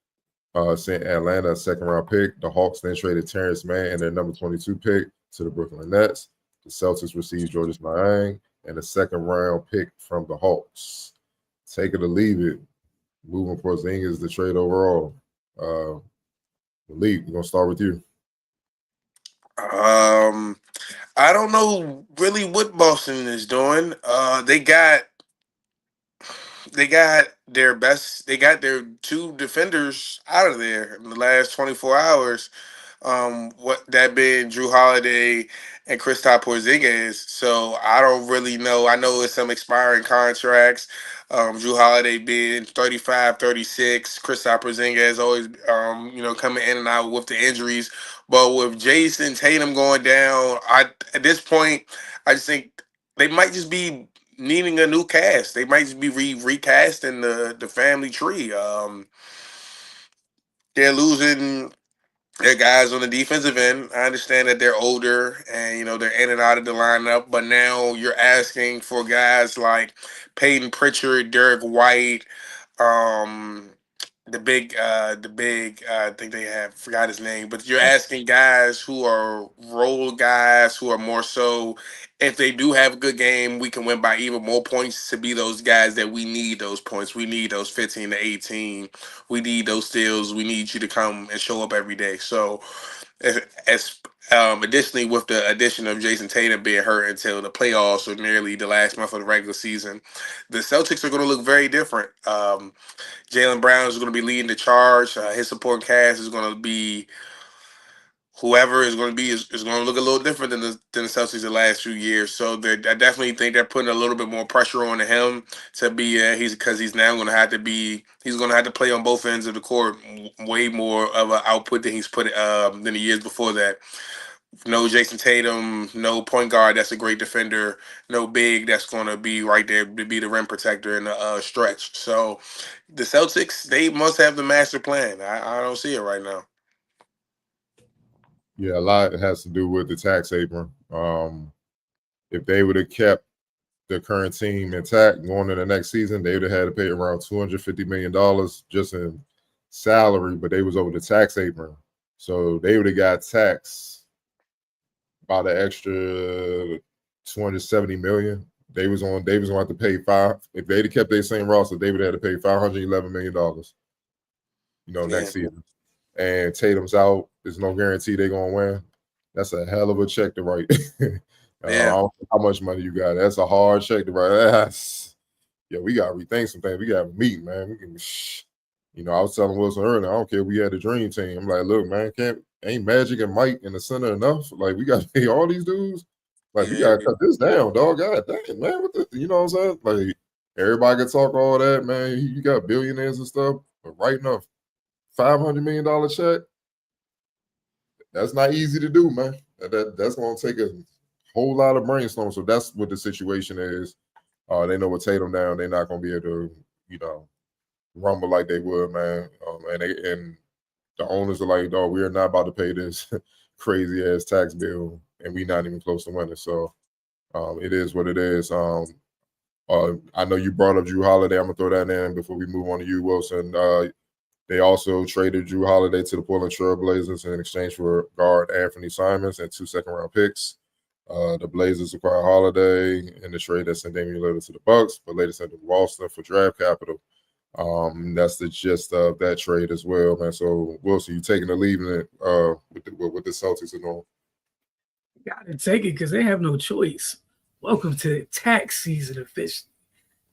sent Atlanta a second-round pick. The Hawks then traded Terrence Mann and their number 22 pick to the Brooklyn Nets. The Celtics received Georges Niang and a second-round pick from the Hawks. Take it or leave it. Moving Porzingis the trade overall. Malik, we're gonna start with you. I don't know really what Boston is doing. They got their best. They got their two defenders out of there in the last 24 hours. What that being Drew Holiday and Kristaps Porzingis. So I don't really know. I know it's some expiring contracts. Drew Holiday being 35, 36. Kristaps Porzingis always, coming in and out with the injuries. But with Jason Tatum going down, at this point, I just think they might just be needing a new cast. They might just be recasting the family tree. they're losing their guys on the defensive end. I understand that they're older and they're in and out of the lineup, but now you're asking for guys like Peyton Pritchard, Derek White, um, I think they have forgot his name, but you're asking guys who are role guys who are more so. If they do have a good game, we can win by even more points to be those guys that we need those points. We need those 15 to 18. We need those steals. We need you to come and show up every day. So, as additionally, with the addition of Jason Tatum being hurt until the playoffs or nearly the last month of the regular season, the Celtics are going to look very different. Jaylen Brown is going to be leading the charge. His supporting cast is going to be whoever is going to be is going to look a little different than the Celtics the last few years. So I definitely think they're putting a little bit more pressure on him to be he's now going to have to play on both ends of the court way more of an output than he's put than the years before that. No Jason Tatum, no point guard that's a great defender, no big that's going to be right there to be the rim protector in the stretch. So the Celtics, they must have the master plan. I don't see it right now. Yeah, a lot has to do with the tax apron. If they would have kept the current team intact going into the next season, they would have had to pay around $250 million just in salary, but they was over the tax apron. So they would have got taxed about an extra $270 million. They was going to have to pay if they'd have kept their same roster, they would have had to pay $511 million, next season. And Tatum's out. There's no guarantee they're going to win. That's a hell of a check to write. I don't know how much money you got. That's a hard check to write. We got to rethink some things. We got to meet, man. We can, I was telling Wilson earlier, I don't care if we had a dream team. I'm like, look, man, ain't Magic and Mike in the center enough? Like, we got to pay all these dudes? Like, we got to cut this down, dog. God dang, man. You know what I'm saying? Like, everybody can talk all that, man. You got billionaires and stuff, but writing a $500 million check, that's not easy to do, man. That's going to take a whole lot of brainstorm. So that's what the situation is. They know with Tatum down, they're not going to be able to, rumble like they would, man. And the owners are like, dog, we're not about to pay this crazy ass tax bill, and we're not even close to winning. So it is what it is. I know you brought up Jrue Holiday. I'm gonna throw that in before we move on to you, Wilson. They also traded Jrue Holiday to the Portland Trail Blazers in exchange for guard Anthony Simons and 2 second-round picks. The Blazers acquired Holiday in the trade that sent Damian Lillard to the Bucks, but later sent him to Boston for draft capital. That's the gist of that trade as well, man. So, Wilson, you taking or leaving it with the Celtics and all? Got to take it because they have no choice. Welcome to tax season officially.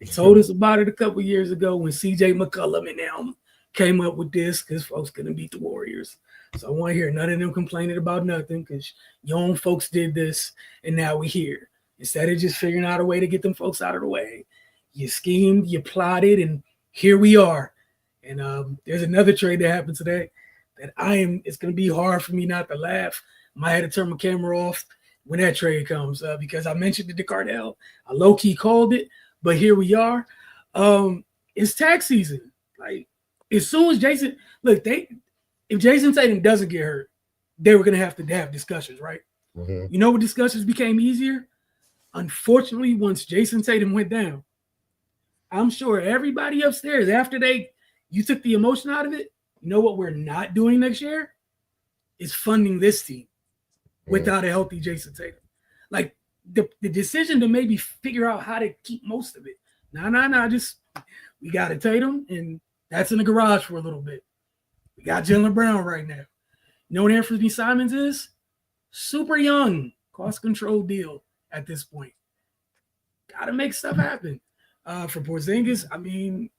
They told us about it a couple years ago when CJ McCollum and them came up with this because folks couldn't beat the Warriors. So I want to hear none of them complaining about nothing because your own folks did this and now we're here. Instead of just figuring out a way to get them folks out of the way, you schemed, you plotted, and here we are. And there's another trade that happened today that it's going to be hard for me not to laugh. I might have to turn my camera off when that trade comes because I mentioned it to Cardell. I low-key called it, but here we are. It's tax season. Like, as soon as Jason – look, if Jason Tatum doesn't get hurt, they were going to have discussions, right? Mm-hmm. You know what discussions became easier? Unfortunately, once Jason Tatum went down, I'm sure everybody upstairs, after you took the emotion out of it, you know what we're not doing next year? Is funding this team without a healthy Jason Tatum. Like, the decision to maybe figure out how to keep most of it. Just we got a Tatum, and that's in the garage for a little bit. We got Jaylen Brown right now. You know what Anthony Simons is? Super young, cost control deal at this point. Got to make stuff happen. For Porzingis, I mean,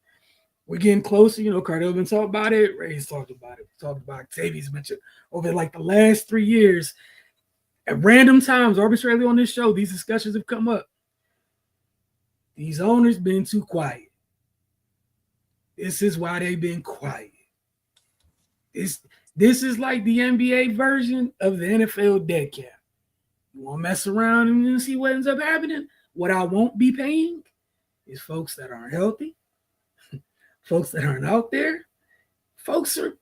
we're getting closer. Cardell been talking about it. Ray's talked about it. We talked about Octavius mentioned over like the last 3 years. At random times, arbitrarily on this show, these discussions have come up. These owners been too quiet. This is why they've been quiet. This is like the NBA version of the NFL dead cap. You want to mess around and see what ends up happening? What I won't be paying is folks that aren't healthy, folks that aren't out there. Folks are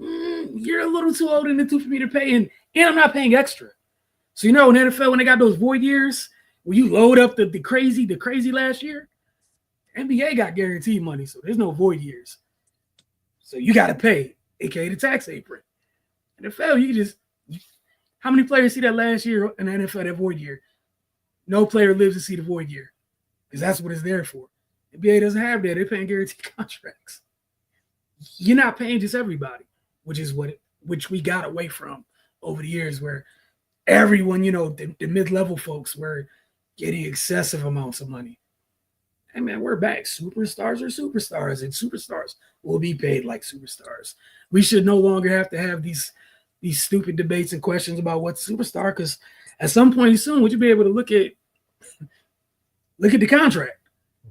You're a little too old in the tooth for me to pay, and I'm not paying extra. So in the NFL, when they got those void years, where you load up the crazy last year, NBA got guaranteed money, so there's no void years. So you got to pay, aka the tax apron. NFL, you just how many players see that last year in the NFL, that void year? No player lives to see the void year because that's what it's there for. NBA doesn't have that; they're paying guaranteed contracts. You're not paying just everybody, which we got away from over the years, where everyone, the mid-level folks were getting excessive amounts of money. Hey man, we're back. Superstars are superstars, and superstars will be paid like superstars. We should no longer have to have these stupid debates and questions about what's superstar, because at some point soon, would you be able to look at the contract?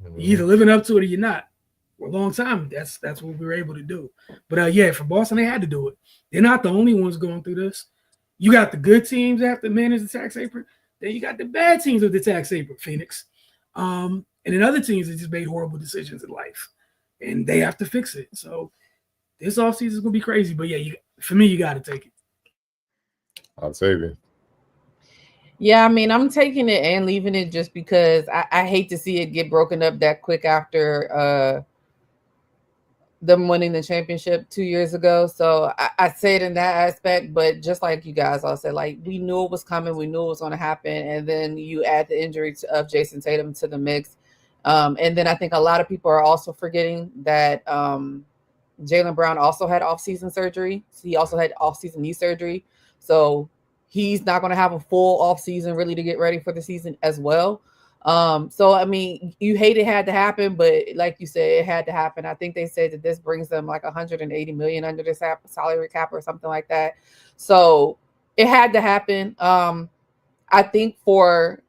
You're either living up to it or you're not. For a long time, that's what we were able to do. But yeah, for Boston, they had to do it. They're not the only ones going through this. You got the good teams that have to manage the tax apron. Then you got the bad teams with the tax apron, Phoenix. And then other teams that just made horrible decisions in life, and they have to fix it. So this offseason is going to be crazy. But yeah, for me, you got to take it. I'll take it. Yeah, I mean, I'm taking it and leaving it just because I hate to see it get broken up that quick after them winning the championship 2 years ago. So I say it in that aspect, but just like you guys all said, like, we knew it was coming. We knew it was going to happen. And then you add the injury of Jason Tatum to the mix. And then I think a lot of people are also forgetting that Jaylen Brown also had off-season surgery. So he also had off-season knee surgery. So he's not going to have a full off-season really to get ready for the season as well. So, I mean, you hate it had to happen, but like you said, it had to happen. I think they said that this brings them like $180 million under the salary cap or something like that. So it had to happen. I think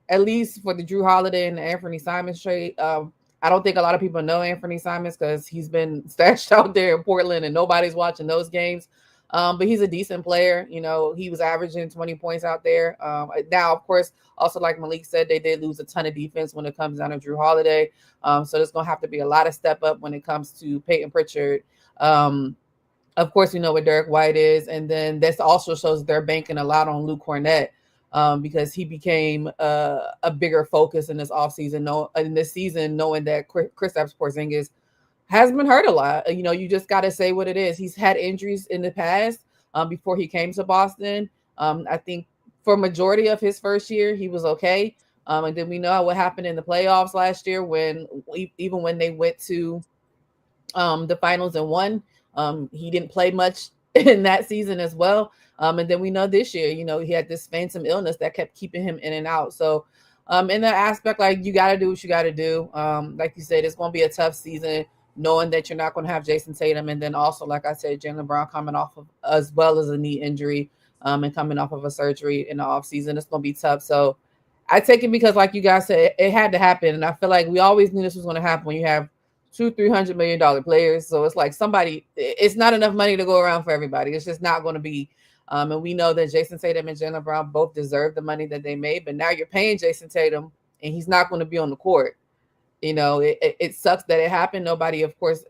at least for the Jrue Holiday and the Anthony Simons trade, I don't think a lot of people know Anthony Simons because he's been stashed out there in Portland and nobody's watching those games. But he's a decent player. He was averaging 20 points out there. Now, of course, also like Malik said, they did lose a ton of defense when it comes down to Jrue Holiday. So there's going to have to be a lot of step up when it comes to Peyton Pritchard. Of course, we know what Derek White is. And then this also shows they're banking a lot on Luke Cornett because he became a bigger focus in this offseason, in this season, knowing that Kristaps Porzingis has been hurt a lot. You just got to say what it is. He's had injuries in the past before he came to Boston. I think for majority of his first year, he was okay. And then we know what happened in the playoffs last year even when they went to the finals and won, he didn't play much in that season as well. And then we know this year, he had this phantom illness that kept keeping him in and out. So in that aspect, like, you got to do what you got to do. Like you said, it's going to be a tough season, knowing that you're not going to have Jason Tatum. And then also, like I said, Jaylen Brown coming off of as well as a knee injury and coming off of a surgery in the offseason. It's going to be tough. So I take it because, like you guys said, it had to happen. And I feel like we always knew this was going to happen when you have $200-300 million players. So it's like it's not enough money to go around for everybody. It's just not going to be. And we know that Jason Tatum and Jaylen Brown both deserve the money that they made. But now you're paying Jason Tatum and he's not going to be on the court. It sucks that it happened. Nobody, of course,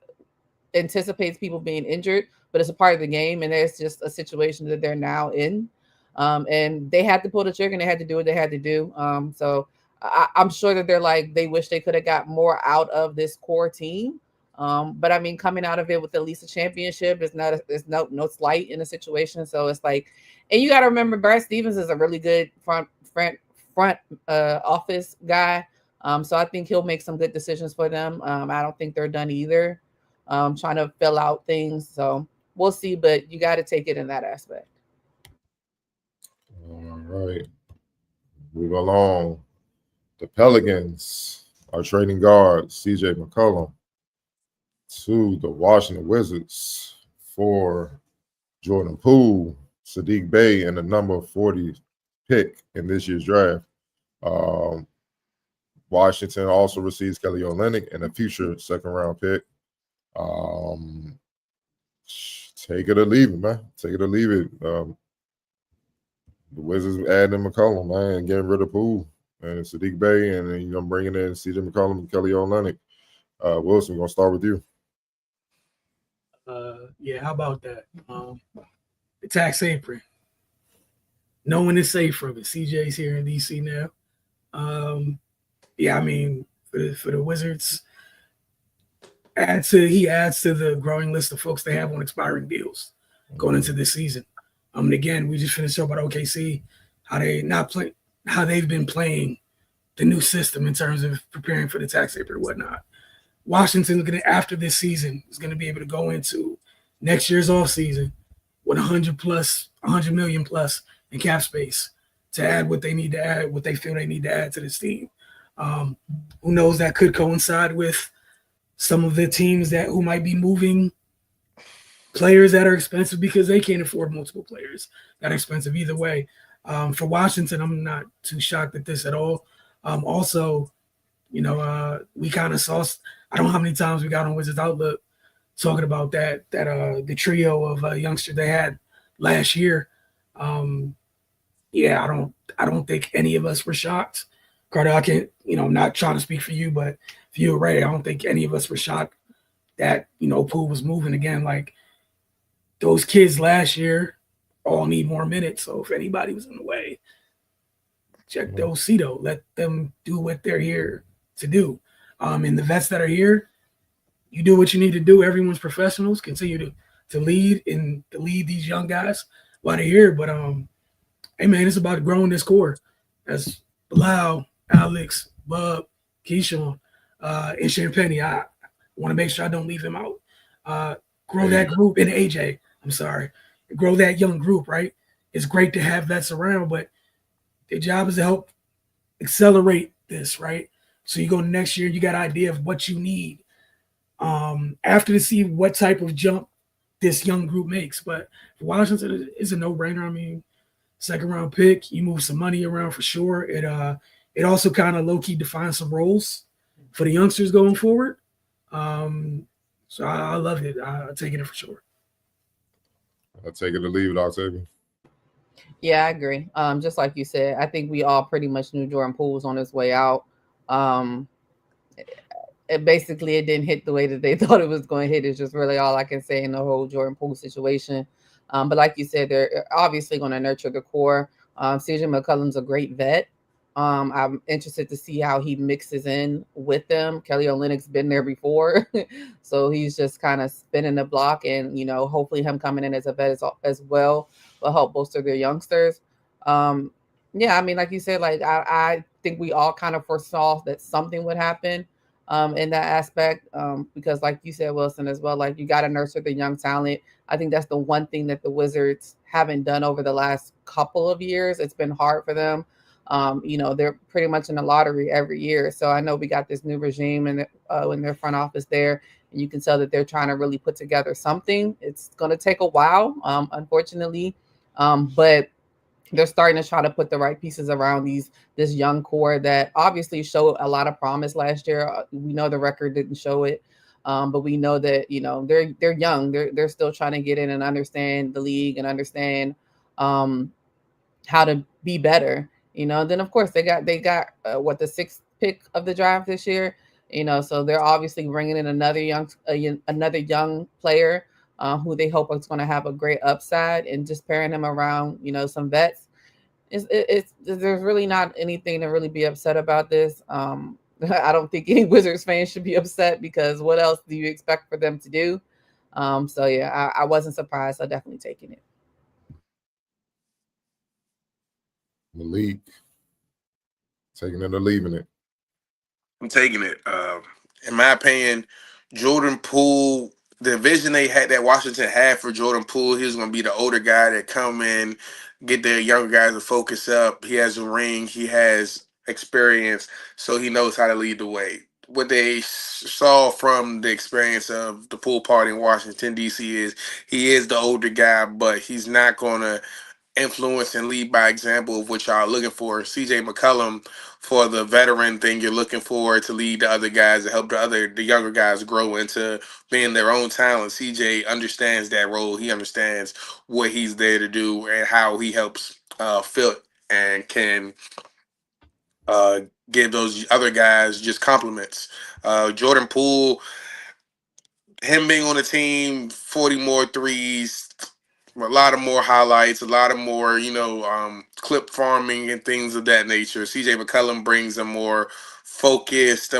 anticipates people being injured, but it's a part of the game. And there's just a situation that they're now in. And they had to pull the trigger and they had to do what they had to do. So I'm sure that they wish they could have got more out of this core team. But I mean, coming out of it with at least a championship is no slight in the situation. So it's like, and you got to remember, Brad Stevens is a really good front office guy. So I think he'll make some good decisions for them. I don't think they're done either, trying to fill out things. So we'll see, but you got to take it in that aspect. All right. Move along. The Pelicans are trading guard CJ McCollum to the Washington Wizards for Jordan Poole, Saddiq Bey, and the number 40 pick in this year's draft. Washington also receives Kelly Olynyk and a future second-round pick. Take it or leave it, man. Take it or leave it. The Wizards adding McCollum, man, and getting rid of Poole and Saddiq Bey, and then bringing in CJ McCollum and Kelly Olynyk. Wilson, we're gonna start with you. Yeah, how about that? The tax apron. No one is safe from it. CJ's here in DC now. Yeah, I mean, for the Wizards, he adds to the growing list of folks they have on expiring deals going into this season. And again, we just finished up about OKC, how they've been playing the new system in terms of preparing for the tax apron and whatnot. Washington, after this season, is going to be able to go into next year's off season with 100 million plus in cap space to add what they need to add, what they feel they need to add to this team. Who knows, that could coincide with some of the teams who might be moving players that are expensive because they can't afford multiple players that are expensive either way. For Washington, I'm not too shocked at this at all. Also, we kind of saw, I don't know how many times we got on Wizards Outlook talking about that the trio of youngsters they had last year. Yeah, I don't think any of us were shocked. Carter, I can't, I'm not trying to speak for you, but for you, Ray, I don't think any of us were shocked that, Poole was moving again. Like, those kids last year all need more minutes. So if anybody was in the way, check those Cito. Let them do what they're here to do. And the vets that are here, you do what you need to do. Everyone's professionals. Continue to lead and to lead these young guys while they're here. But hey man, it's about growing this core. As Bilal, Alex, Bub, Keyshawn, and Champagne. I want to make sure I don't leave him out. Grow that group, and AJ. I'm sorry. Grow that young group, right? It's great to have vets around, but their job is to help accelerate this, right? So you go next year, you got an idea of what you need after to see what type of jump this young group makes. But for Washington, it's a no-brainer. I mean, second-round pick, you move some money around for sure. It also kind of low-key defines some roles for the youngsters going forward. So I love it. I'll take it for sure. I'll take it or leave it, Octavian. Yeah, I agree. Just like you said, I think we all pretty much knew Jordan Poole was on his way out. It didn't hit the way that they thought it was going to hit. It's just really all I can say in the whole Jordan Poole situation. But like you said, they're obviously going to nurture the core. CJ McCollum's a great vet. I'm interested to see how he mixes in with them. Kelly Olynyk's been there before, so he's just kind of spinning the block, and hopefully him coming in as a vet as well will help bolster their youngsters. Yeah, I mean, like you said, like I think we all kind of foresaw that something would happen in that aspect because, like you said, Wilson, as well, like you got to nurture the young talent. I think that's the one thing that the Wizards haven't done over the last couple of years. It's been hard for them. They're pretty much in the lottery every year. So I know we got this new regime in their front office there, and you can tell that they're trying to really put together something. It's going to take a while, unfortunately, but they're starting to try to put the right pieces around this young core that obviously showed a lot of promise last year. We know the record didn't show it, but we know that they're young. They're still trying to get in and understand the league and understand how to be better. Then of course they got the sixth pick of the draft this year. So they're obviously bringing in another young player who they hope is going to have a great upside, and just pairing him around some vets. There's really not anything to really be upset about this. I don't think any Wizards fans should be upset because what else do you expect for them to do? So yeah, I wasn't surprised. I'm definitely taking it. Malik, taking it or leaving it? I'm taking it. In my opinion, Jordan Poole, the vision that Washington had for Jordan Poole, he was going to be the older guy that come in, get the younger guys to focus up. He has a ring, he has experience, so he knows how to lead the way. What they saw from the experience of the pool party in Washington, D.C. is he is the older guy, but he's not going to influence and lead by example of what y'all are looking for. CJ McCollum, for the veteran thing, you're looking for to lead the other guys, to help the younger guys grow into being their own talent. CJ understands that role. He understands what he's there to do and how he helps fill and can give those other guys just compliments. Jordan Poole, him being on the team, 40 more threes, a lot of more highlights, a lot of more, clip farming and things of that nature. CJ McCollum brings a more focused,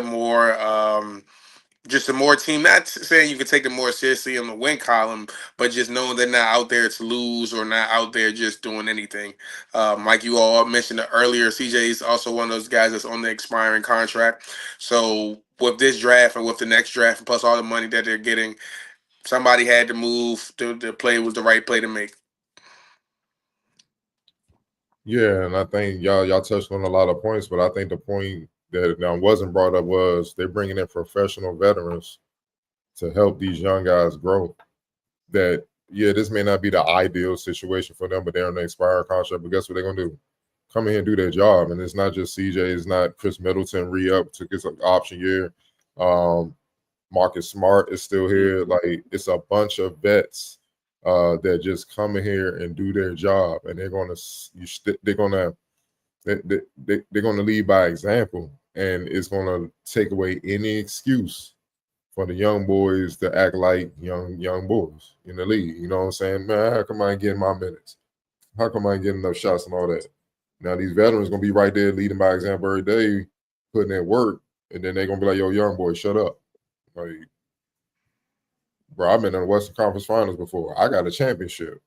just a more team. Not saying you can take them more seriously in the win column, but just knowing they're not out there to lose or not out there just doing anything. Like you all mentioned earlier, CJ is also one of those guys that's on the expiring contract. So with this draft and with the next draft, and plus all the money that they're getting, somebody had to move. The play was the right play to make. Yeah, and I think y'all touched on a lot of points, but I think the point that wasn't brought up was they're bringing in professional veterans to help these young guys grow. That, yeah, this may not be the ideal situation for them, but they're on the expired contract. But guess what they're gonna do? Come in here and do their job. And it's not just CJ, it's not Chris Middleton re-up, took his option year. Marcus Smart is still here. Like, it's a bunch of vets that just come in here and do their job, and they're gonna lead by example, and it's gonna take away any excuse for the young boys to act like young boys in the league. You know what I'm saying? Man, how come I ain't getting my minutes? How come I ain't getting enough shots and all that? Now these veterans gonna be right there leading by example every day, putting in work, and then they're gonna be like, yo, young boy, shut up. Like, bro, I've been in the Western Conference Finals before. I got a championship.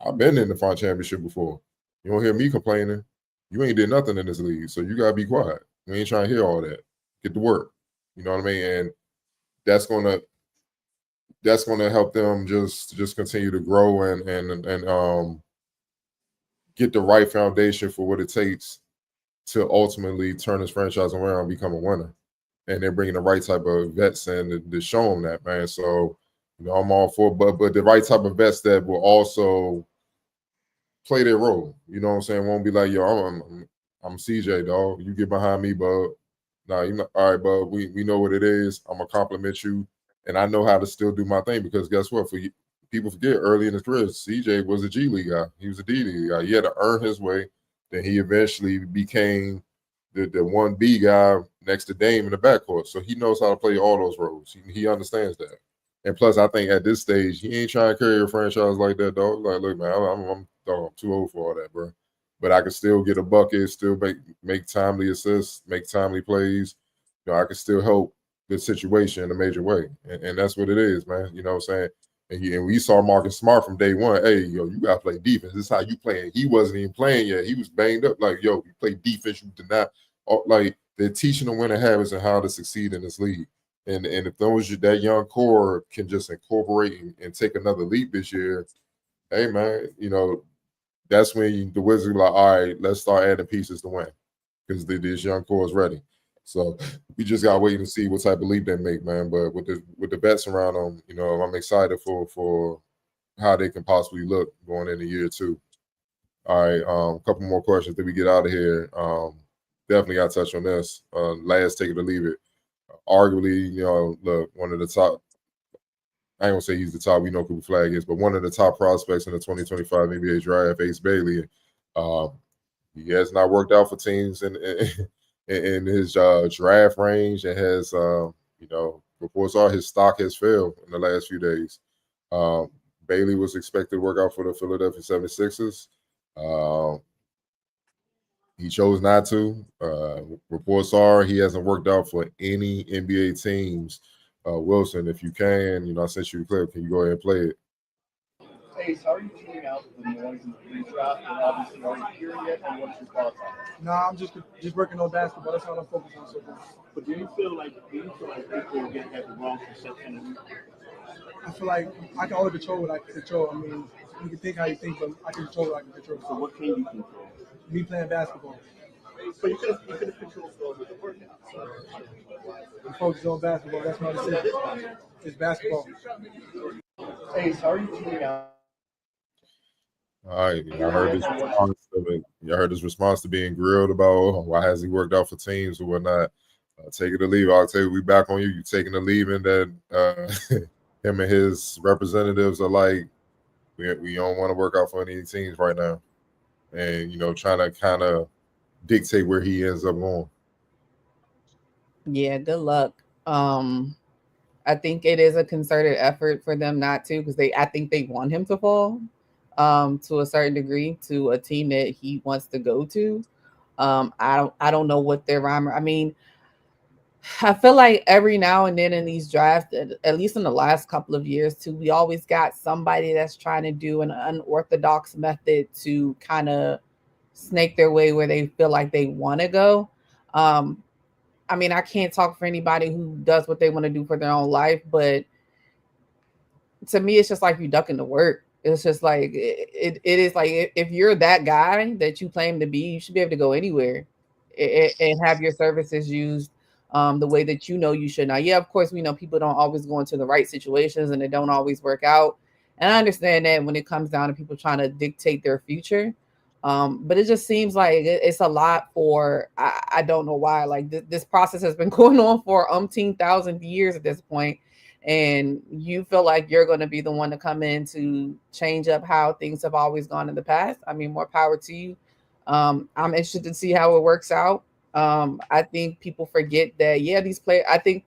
I've been in the final championship before. You don't hear me complaining. You ain't did nothing in this league, so you gotta be quiet. We ain't trying to hear all that. Get to work. You know what I mean? And that's gonna help them just continue to grow and get the right foundation for what it takes to ultimately turn this franchise around and become a winner. And they're bringing the right type of vets in to show them that, man. So, I'm all for, but the right type of vets that will also play their role. You know what I'm saying? Won't be like, yo, I'm CJ, dog. You get behind me, bud. Nah, you know, all right, bud. We know what it is. I'm gonna compliment you, and I know how to still do my thing, because guess what? People forget, early in his career, CJ was a G League guy. He was a D League guy. He had to earn his way. Then he eventually became the 1B guy next to Dame in the backcourt. So he knows how to play all those roles. He understands that. And plus, I think at this stage, he ain't trying to carry a franchise like that, dog. Like, look, man, I'm too old for all that, bro. But I can still get a bucket, still make timely assists, make timely plays. I can still help the situation in a major way. And that's what it is, man. You know what I'm saying? And we saw Marcus Smart from day one. Hey, yo, you got to play defense. This is how you play. And he wasn't even playing yet. He was banged up. Like, yo, you play defense. You did not. Like, they're teaching them winning habits and how to succeed in this league. And if that young core can just incorporate and take another leap this year, hey, man, that's when the Wizards are like, all right, let's start adding pieces to win, because this young core is ready. So we just got to wait and see what type of leap they make, man. But with the vets around them, I'm excited for how they can possibly look going into year two. All right, a couple more questions that we get out of here. Definitely got to touch on this. Last, take it or leave it. Arguably, look, one of the top, I ain't gonna say he's the top, we know Cooper Flag is, but one of the top prospects in the 2025 NBA draft, Ace Bailey. He has not worked out for teams in his draft range, and has, reports are his stock has failed in the last few days. Bailey was expected to work out for the Philadelphia 76ers. He chose not to. Reports are he hasn't worked out for any NBA teams. Wilson, if you can, I sent you a clip. Can you go ahead and play it? Hey, so how are you tuning out the noise in the pre-draft? And obviously, are you hearing it? And what's your thoughts on it? No, I'm just working on basketball. That's all I'm focused on so far. But do you feel like people get the wrong perception of you? I feel like I can only control what I can control. I mean, you can think how you think, but I can control what I can control. So what can you control? Me playing basketball. But you could have controlled those with the workout. So I'm focused on basketball. That's what I said. It's basketball. Hey, so how are you tuning out? All right, I heard his response to being grilled about why has he worked out for teams or whatnot. Take it or leave. I'll tell you, we back on you. You taking the leave, and that him and his representatives are like, we don't want to work out for any teams right now, and trying to kind of dictate where he ends up going. Yeah, good luck. I think it is a concerted effort for them not to, because I think they want him to fall to a certain degree to a team that he wants to go to. I don't know what their rhyme. I mean, I feel like every now and then in these drafts, at least in the last couple of years too, we always got somebody that's trying to do an unorthodox method to kind of snake their way where they feel like they want to go. I mean, I can't talk for anybody who does what they want to do for their own life, but to me, it's just like you ducking the work. It's just like it is like if you're that guy that you claim to be, you should be able to go anywhere and have your services used the way that you know you should. Now, yeah, of course, we know people don't always go into the right situations and they don't always work out. And I understand that when it comes down to people trying to dictate their future. But it just seems like it's a lot for, I don't know why. Like this process has been going on for umpteen thousand years at this point, and you feel like you're going to be the one to come in to change up how things have always gone in the past. I mean, more power to you. I'm interested to see how it works out. I think people forget that, yeah, I think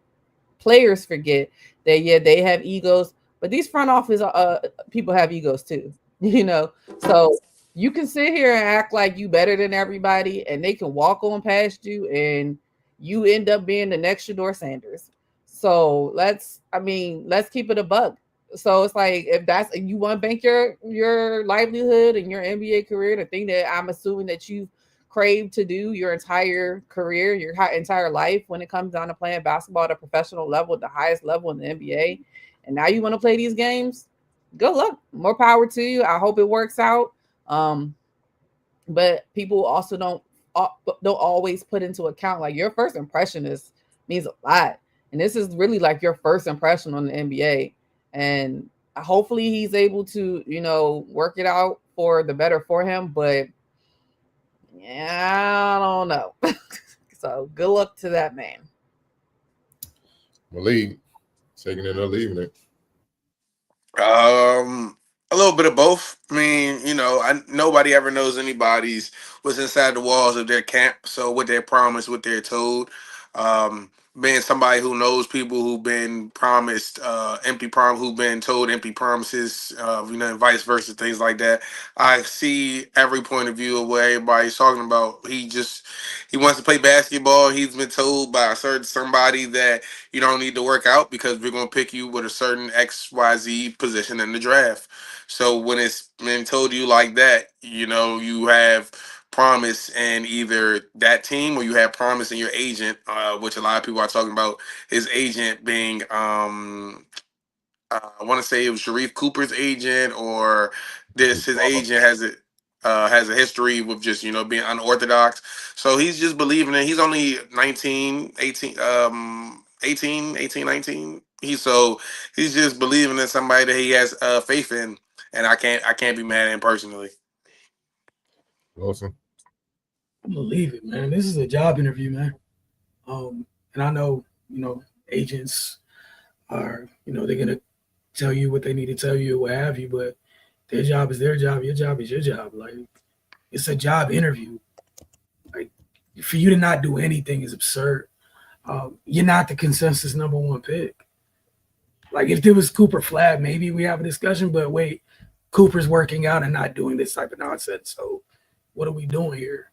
players forget that, yeah, they have egos, but these front office people have egos too, so you can sit here and act like you better than everybody and they can walk on past you and you end up being the next Shedeur Sanders. So let's keep it a buck. So it's like, if you want to bank your livelihood and your NBA career, the thing that I'm assuming that you've craved to do your entire career, your entire life, when it comes down to playing basketball at a professional level, at the highest level in the NBA, and now you want to play these games, good luck. More power to you. I hope it works out. But people also don't always put into account, like, your first impression means a lot. And this is really like your first impression on the NBA. And hopefully he's able to, work it out for the better for him. But yeah, I don't know. So good luck to that man. Malik, taking it or leaving it? A little bit of both. I mean, nobody ever knows anybody's what's inside the walls of their camp. So what they're promised, what they're told. Being somebody who knows people who've been promised who've been told empty promises, and vice versa, things like that. I see every point of view of what everybody's talking about. He wants to play basketball. He's been told by a certain somebody that you don't need to work out because we're going to pick you with a certain XYZ position in the draft. So when it's been told you like that, you have promise in either that team or you have promise in your agent, which a lot of people are talking about his agent being, I want to say it was Sharif Cooper's agent, or his agent has a history with just, being unorthodox. So he's just believing it. He's only 19, 18, 19. He's just believing in somebody that he has faith in, and I can't be mad at him personally. Wilson? I believe it, man. This is a job interview, man. And I know, agents are, they're gonna tell you what they need to tell you, what have you, but their job is their job, your job is your job. Like, it's a job interview. Like, for you to not do anything is absurd. You're not the consensus number one pick. Like, if there was Cooper Flag, maybe we have a discussion, but wait, Cooper's working out and not doing this type of nonsense. So what are we doing here?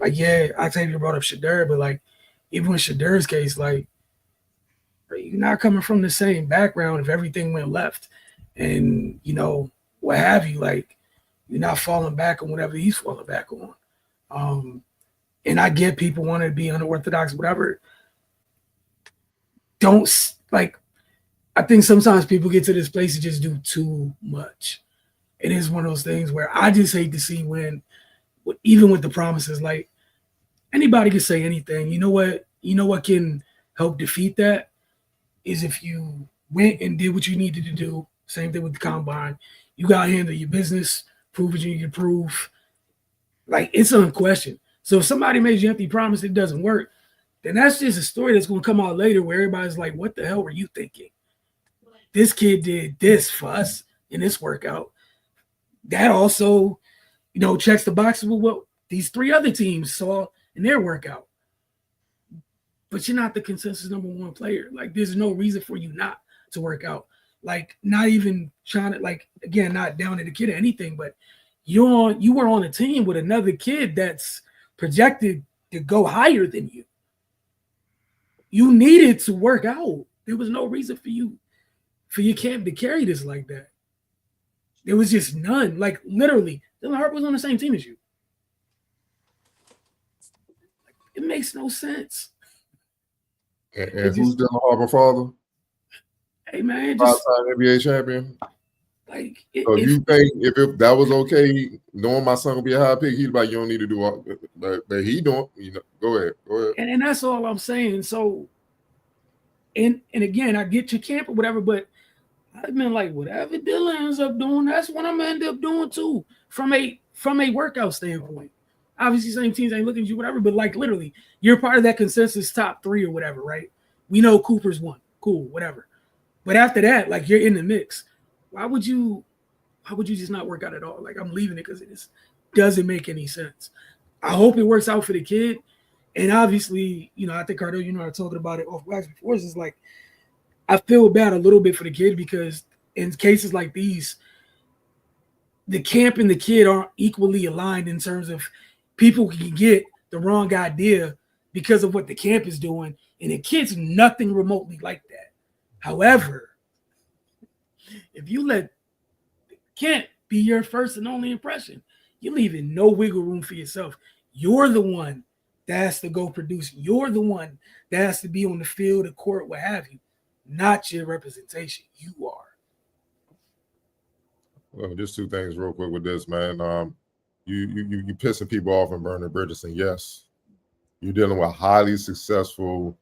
Yeah, Octavia brought up Shedeur, but like, even with Shedeur's case, like, you're not coming from the same background if everything went left and, what have you, like, you're not falling back on whatever he's falling back on. And I get people wanting to be unorthodox, whatever. I think sometimes people get to this place to just do too much. It is one of those things where I just hate to see even with the promises, like, anybody can say anything. You know what can help defeat that is if you went and did what you needed to do. Same thing with the combine. You got to handle your business, prove what you need to prove. Like, it's unquestioned. So if somebody made you empty promise, it doesn't work, then that's just a story that's going to come out later where everybody's like, what the hell were you thinking? This kid did this for us in this workout. That also, checks the boxes with what these three other teams saw in their workout. but you're not the consensus number one player. Like, there's no reason for you not to work out. Like, not even trying to, like, again, not down at the kid or anything, but you were on a team with another kid that's projected to go higher than you. You needed to work out. There was no reason for your camp to carry this like that. There was just none. Like, literally, Dylan Harper was on the same team as you. It makes no sense. And who's Dylan Harper father? Hey, man, just Five-time NBA champion. like So you think if that was okay, knowing my son will be a high pick, he'd be like, you don't need to do all, but he don't. You know, go ahead. And that's all I'm saying. So, and again, I get your camp or whatever, but I've been like, whatever Dylan ends up doing, that's what I'm gonna end up doing too, from a workout standpoint. Obviously, same teams ain't looking at you, whatever, but like literally, you're part of that consensus top 3 or whatever, right? We know Cooper's one, cool, whatever. But after that, like, you're in the mix. Why would you just not work out at all? Like, I'm leaving it because it just doesn't make any sense. I hope it works out for the kid. And obviously, you know, I think Cardell, you know, I was talking about it off wax before. It's just like, I feel bad a little bit for the kid because in cases like these, the camp and the kid aren't equally aligned in terms of people can get the wrong idea because of what the camp is doing. And the kid's nothing remotely like that. However, if you let the camp be your first and only impression, you're leaving no wiggle room for yourself. You're the one that has to go produce. You're the one that has to be on the field, the court, what have you, not your representation. You are. Well, just 2 things real quick with this, man. You pissing people off and burning bridges, and yes, you're dealing with highly successful.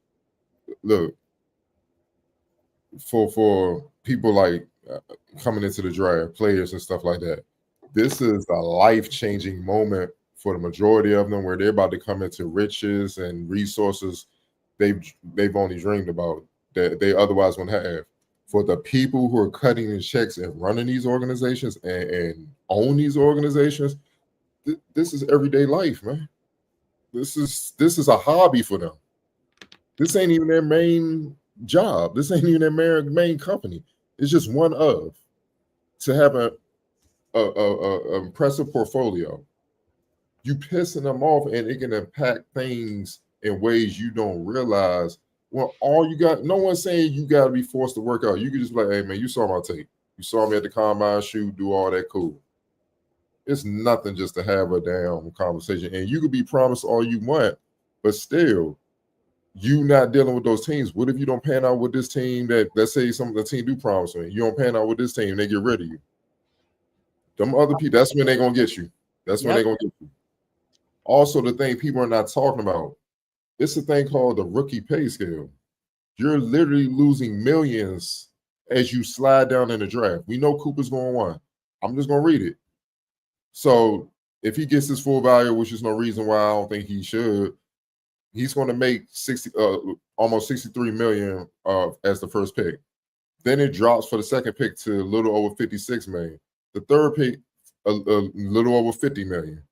Look, for people like coming into the draft, players and stuff like that, this is a life-changing moment for the majority of them, where they're about to come into riches and resources they've only dreamed about, that they otherwise wouldn't have. For the people who are cutting the checks and running these organizations and own these organizations, this is everyday life, man. This is a hobby for them. This ain't even their main job. This ain't even their main company. It's just one of. To have a impressive portfolio, you pissing them off, and it can impact things in ways you don't realize. Well, all you got, no one's saying you got to be forced to work out. You can just be like, hey, man, you saw my tape. You saw me at the combine shoot, do all that, cool. It's nothing just to have a damn conversation. And you could be promised all you want, but still, you not dealing with those teams. What if you don't pan out with this team that, let's say some of the team do promise me, you don't pan out with this team, they get rid of you. Them other people, that's when they're going to get you. That's when they're going to get you. Also, the thing people are not talking about, it's a thing called the rookie pay scale. You're literally losing millions as you slide down in the draft. We know Cooper's going 1. I'm just going to read it. So if he gets his full value, which is no reason why I don't think he should, he's going to make almost $63 million as the first pick. Then it drops for the second pick to a little over $56 million. The third pick, a little over $50 million.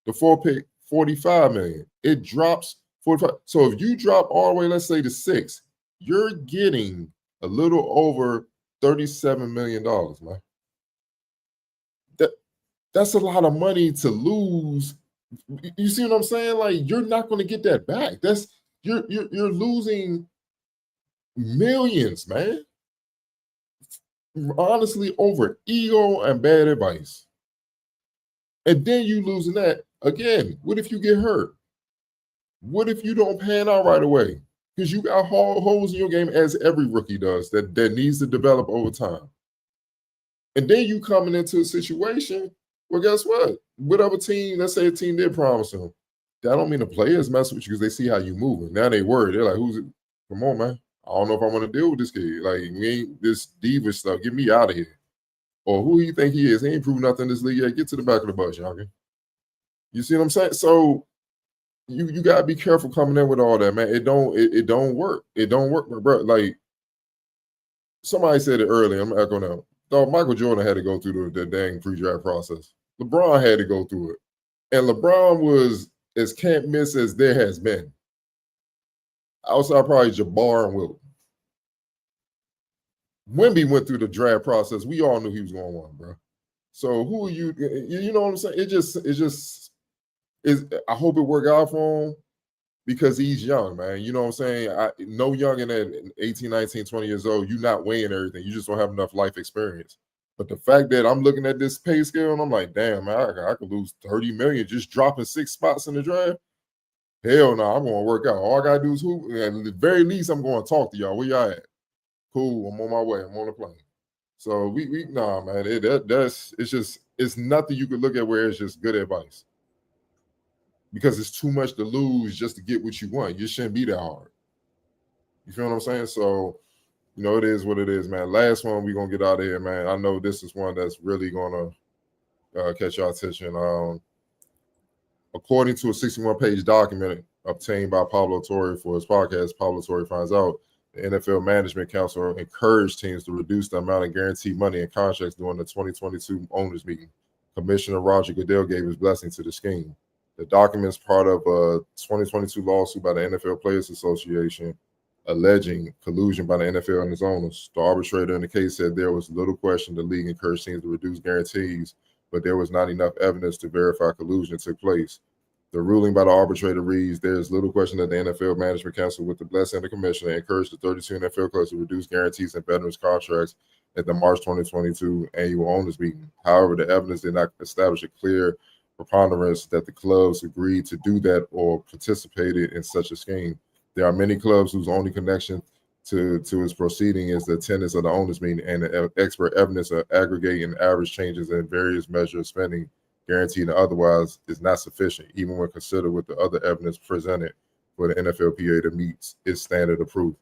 The fourth pick, $45 million. It drops 45. So if you drop all the way, let's say to 6, you're getting a little over $37 million, man. That's a lot of money to lose. You see what I'm saying? Like, you're not going to get that back. That's you're losing millions, man. Honestly, over ego and bad advice. And then you losing that again. What if you get hurt? What if you don't pan out right away? Because you got holes in your game, as every rookie does, that needs to develop over time. And then you coming into a situation. Well, guess what? Whatever team, let's say a team did promise him, that don't mean the players mess with you because they see how you moving. Now they worried. They're like, who's it? Come on, man. I don't know if I want to deal with this kid. Like, we ain't this diva stuff. Get me out of here. Or who do you think he is? He ain't proved nothing in this league yet. Get to the back of the bus, youngin. You see what I'm saying? So you gotta be careful coming in with all that, man. It don't work. It don't work, bro. Like, somebody said it earlier. I'm echoing out. Dog, Michael Jordan had to go through the dang pre-draft process. LeBron had to go through it. And LeBron was as can't miss as there has been. outside probably Jabbar and Wilt. Wemby went through the draft process. We all knew he was going to win, bro. So who are you? You know what I'm saying? It just is. I hope it worked out for him because he's young, man. You know what I'm saying? No younger than 18, 19, 20 years old. You're not weighing everything. You just don't have enough life experience. But the fact that I'm looking at this pay scale and I'm like, damn, man, I could lose 30 million just dropping 6 spots in the draft. Hell no, I'm going to work out. All I got to do is hoop. And at the very least, I'm going to talk to y'all. Where y'all at? Cool, I'm on my way. I'm on the plane. So we nah, man. It's nothing you could look at where it's just good advice. Because it's too much to lose just to get what you want. You shouldn't be that hard. You feel what I'm saying? So, it is what it is, man. Last one, we're going to get out of here, man. I know this is one that's really going to catch your attention. According to a 61-page document obtained by Pablo Torre for his podcast, Pablo Torre Finds Out, the NFL Management Council encouraged teams to reduce the amount of guaranteed money in contracts during the 2022 owners meeting. Commissioner Roger Goodell gave his blessing to the scheme. The document is part of a 2022 lawsuit by the NFL Players Association alleging collusion by the NFL and its owners. The arbitrator in the case said there was little question the league encouraged teams to reduce guarantees, but there was not enough evidence to verify collusion took place. The ruling by the arbitrator reads, there is little question that the NFL Management Council, with the blessing of the commissioner, encouraged the 32 NFL clubs to reduce guarantees and veterans contracts at the March 2022 annual owners meeting. However, the evidence did not establish a clear preponderance that the clubs agreed to do that or participated in such a scheme. There are many clubs whose only connection to its proceeding is the attendance of the owners meeting and the expert evidence of aggregate and average changes in various measures of spending, guaranteed and otherwise, is not sufficient, even when considered with the other evidence presented for the NFLPA to meet its standard of proof.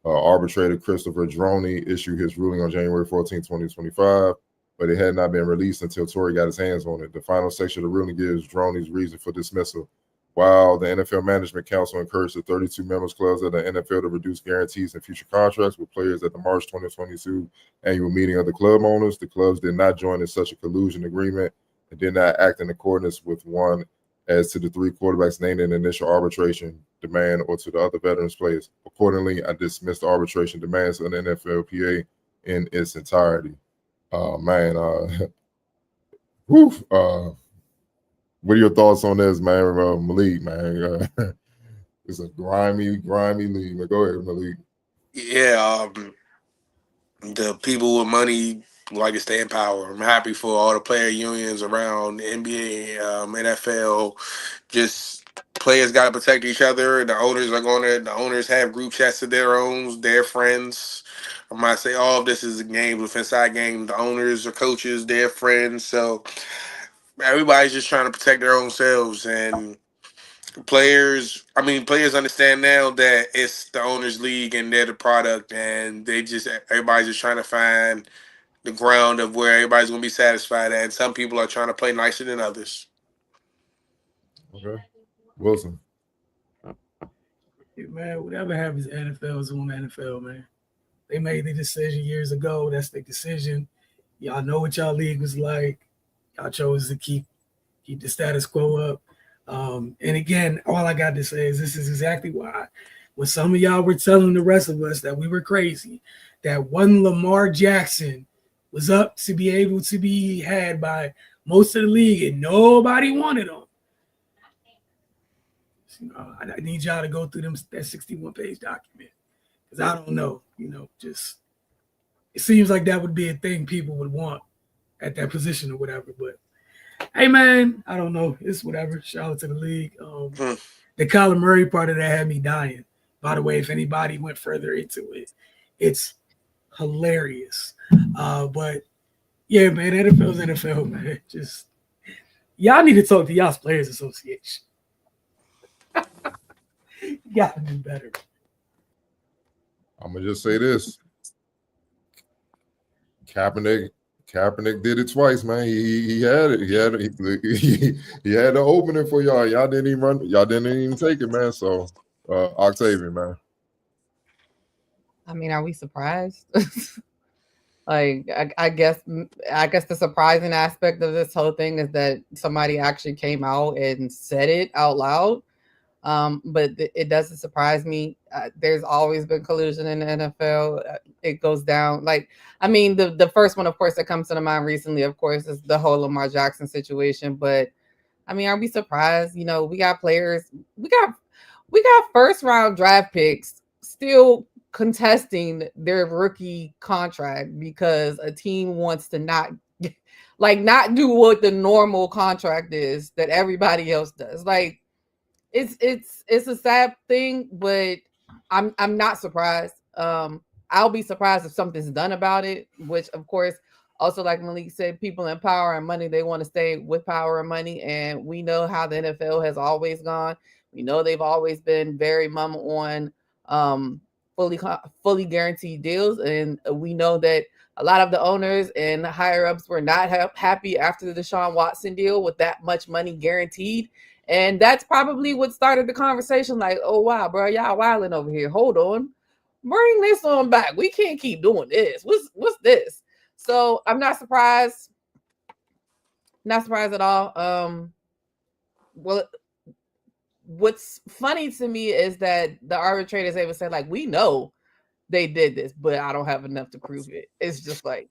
Arbitrator Christopher Droney issued his ruling on January 14, 2025, but it had not been released until Torrey got his hands on it. The final section of the ruling gives Droney's reason for dismissal. While the NFL Management Council encouraged the 32 members clubs of the NFL to reduce guarantees and future contracts with players at the March 2022 annual meeting of the club owners, the clubs did not join in such a collusion agreement and did not act in accordance with one as to the 3 quarterbacks named in the initial arbitration demand or to the other veterans players. Accordingly, I dismissed the arbitration demands of the NFLPA in its entirety. What are your thoughts on this, man? Malik, man. It's a grimy league. Go ahead, Malik. Yeah, the people with money like to stay in power. I'm happy for all the player unions around the NBA, NFL. Just players got to protect each other. The owners are going to. The owners have group chats of their own, their friends. I might say all of this is a game with inside game. The owners or coaches, their friends. So everybody's just trying to protect their own selves and. Players understand now that it's the owners' league and they're the product, and everybody's just trying to find the ground of where everybody's gonna be satisfied at. And some people are trying to play nicer than others. Okay, Wilson. Hey, man, whatever happens, NFL is on the NFL, man. They made the decision years ago. That's the decision. Y'all know what y'all league was like. Y'all chose to keep the status quo up. And again, all I got to say is this is exactly why when some of y'all were telling the rest of us that we were crazy, that one Lamar Jackson was up to be able to be had by most of the league and nobody wanted him. So, I need y'all to go through that 61-page document because I don't know, just it seems like that would be a thing people would want at that position or whatever, but hey, man, I don't know. It's whatever. Shout out to the league. The Kyler Murray part of that had me dying. By the way, if anybody went further into it, it's hilarious. But, yeah, man, NFL's NFL, man. Just y'all need to talk to y'all's Players Association. You got to do better. I'm going to just say this. Kaepernick did it twice, man. He had it. He had the opening for y'all. Y'all didn't even run. Y'all didn't even take it, man. So, Octavian, man. I mean, are we surprised? Like, I guess the surprising aspect of this whole thing is that somebody actually came out and said it out loud. But it doesn't surprise me. There's always been collusion in the NFL. It goes down. Like, I mean, the first one, of course, that comes to the mind recently, of course, is the whole Lamar Jackson situation. But I mean, are we surprised? You know, we got players, we got first round draft picks still contesting their rookie contract because a team wants to not do what the normal contract is that everybody else does. Like, it's a sad thing, but I'm not surprised. I'll be surprised if something's done about it, which of course, also like Malik said, people in power and money, they want to stay with power and money. And we know how the NFL has always gone. We know they've always been very mum on fully guaranteed deals. And we know that a lot of the owners and higher ups were not happy after the Deshaun Watson deal with that much money guaranteed. And that's probably what started the conversation. Like, oh, wow, bro, y'all wilding over here. Hold on. Bring this on back. We can't keep doing this. What's this? So I'm not surprised. Not surprised at all. Well, what's funny to me is that the arbitrators even said, like, we know they did this, but I don't have enough to prove it. It's just like,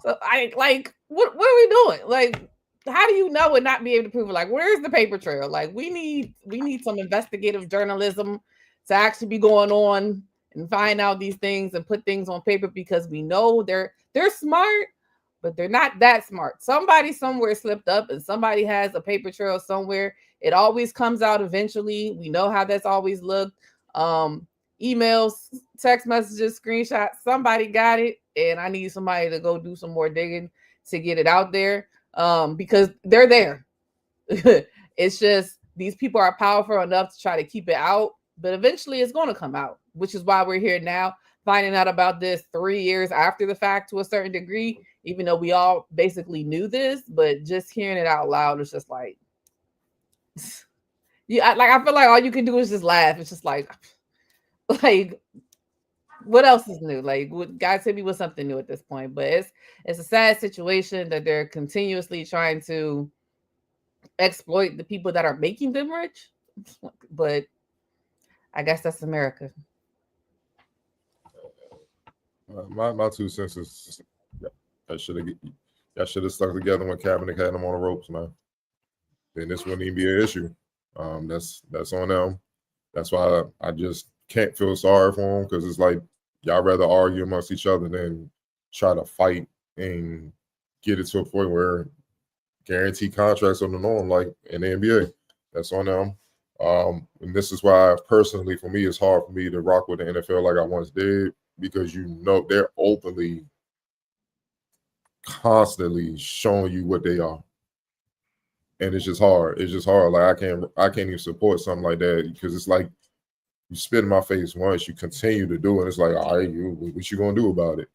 so what are we doing? Like, how do you know and not be able to prove it? Like, where's the paper trail? Like, we need some investigative journalism to actually be going on and find out these things and put things on paper, because we know they're smart, but they're not that smart. Somebody somewhere slipped up and somebody has a paper trail somewhere. It always comes out eventually. We know how that's always looked. Emails, text messages, screenshots, somebody got it, and I need somebody to go do some more digging to get it out there. Because they're there. It's just these people are powerful enough to try to keep it out, but eventually it's going to come out, which is why we're here now, finding out about this 3 years after the fact to a certain degree, even though we all basically knew this, but just hearing it out loud is just like, yeah, like, I feel like all you can do is just laugh. It's just like what else is new? Like, guys hit me with something new at this point, but it's a sad situation that they're continuously trying to exploit the people that are making them rich. But I guess that's America. My 2 cents is I should have stuck together when Kaepernick had them on the ropes, man. Then this wouldn't even be an issue. That's on them. That's why I just can't feel sorry for them, because it's like y'all rather argue amongst each other than try to fight and get it to a point where guaranteed contracts are the norm, like in the NBA. That's on them. And this is why, personally, for me, it's hard for me to rock with the NFL like I once did, because you know they're openly, constantly showing you what they are. And it's just hard. It's just hard. Like, I can't even support something like that, because it's like you spit in my face once, you continue to do it. It's like, all right, what you gonna do about it?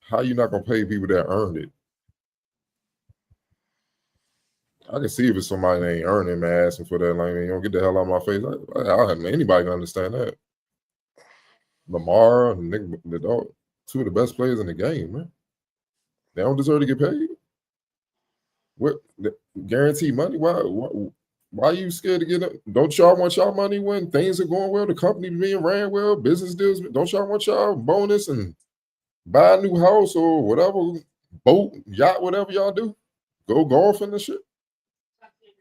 How you not gonna pay people that earned it? I can see if it's somebody that ain't earning, man, asking for that. Like, man, you don't get the hell out of my face. I don't have anybody can understand that. Lamar and Nick, the dog, 2 of the best players in the game, man. They don't deserve to get paid. What, guaranteed money? Why are you scared to get up? Don't y'all want y'all money when things are going well? The company being ran well, business deals. Don't y'all want y'all bonus and buy a new house or whatever, boat, yacht, whatever y'all do? Go golfing and shit.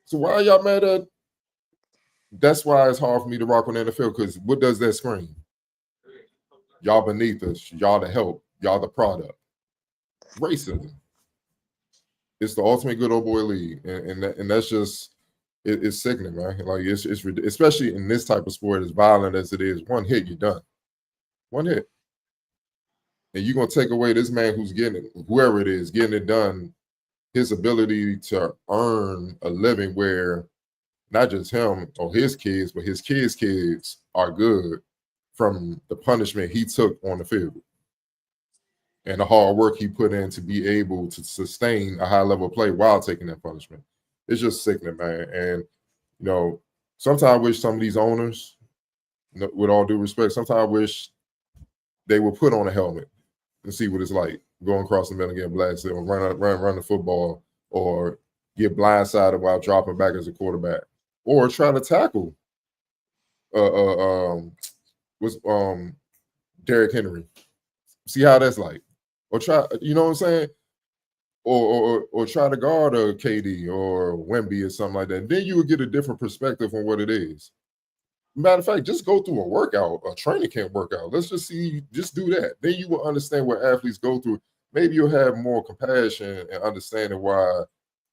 So why are y'all mad at? That's why it's hard for me to rock on the NFL, because what does that scream? Y'all beneath us. Y'all the help. Y'all the product. Racism. It's the ultimate good old boy league, and that's just it's sickening, man. Like, it's especially in this type of sport, as violent as it is. One hit, you're done. One hit, and you're gonna take away this man who's getting it, whoever it is, getting it done, his ability to earn a living where not just him or his kids, but his kids are good from the punishment he took on the field and the hard work he put in to be able to sustain a high level of play while taking that punishment. It's just sickening, man. And, you know, sometimes I wish some of these owners, with all due respect, sometimes I wish they would put on a helmet and see what it's like going across the middle and getting blasted, or run the football, or get blindsided while dropping back as a quarterback. or try to tackle was Derrick Henry. See how that's like, or try, you know what I'm saying, or try to guard a KD or Wemby or something like that. And then you would get a different perspective on what it is. Matter of fact, just go through a workout, a training camp workout. Let's just see, just do that. Then you will understand what athletes go through. Maybe you'll have more compassion and understanding why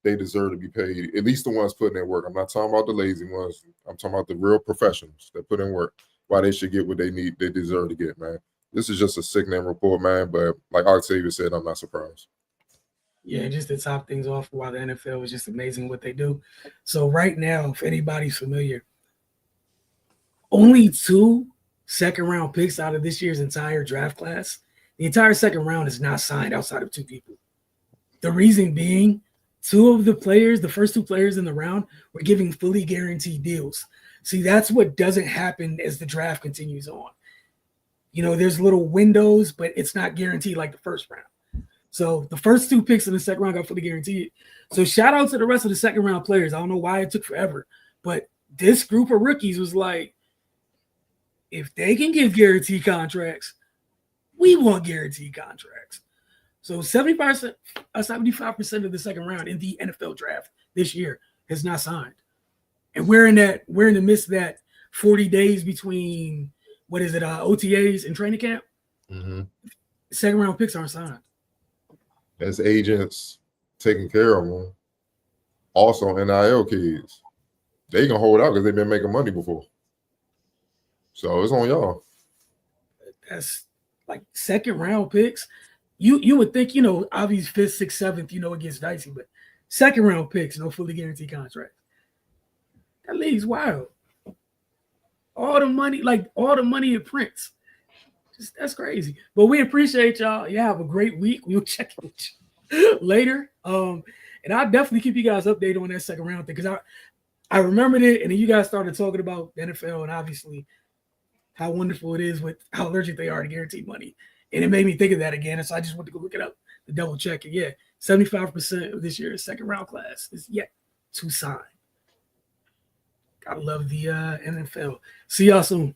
they deserve to be paid, at least the ones putting in work. I'm not talking about the lazy ones. I'm talking about the real professionals that put in work, why they should get what they need, they deserve to get, man. This is just a sickening report, man, but like Octavia said, I'm not surprised. Yeah, just to top things off, while the NFL is just amazing what they do. So right now, if anybody's familiar, only 2 second-round picks out of this year's entire draft class. The entire second round is not signed outside of 2 people. The reason being, 2 of the players, the first 2 players in the round, were giving fully guaranteed deals. See, that's what doesn't happen as the draft continues on. You know, there's little windows, but it's not guaranteed like the first round. So the first 2 picks in the second round got fully guaranteed. So shout out to the rest of the second round players. I don't know why it took forever, but this group of rookies was like, if they can give guaranteed contracts, we want guaranteed contracts. So 75% of the second round in the NFL draft this year has not signed. And we're in the midst of that 40 days between OTAs and training camp. Mm-hmm. Second round picks aren't signed. As agents taking care of them, also NIL kids, they can hold out because they've been making money before. So it's on y'all. That's like second round picks. You would think, you know, obviously 5th, 6th, 7th, you know, it gets dicey, but second round picks, no fully guaranteed contract. That league's wild. All the money it prints. That's crazy. But we appreciate y'all. You have a great week. We'll check in with you later. And I'll definitely keep you guys updated on that second round thing, because I remembered it, and then you guys started talking about the NFL and obviously how wonderful it is with how allergic they are to guaranteed money. And it made me think of that again. And so I just went to go look it up to double check it. Yeah, 75% of this year's second round class is yet to sign. Gotta love the NFL. See y'all soon.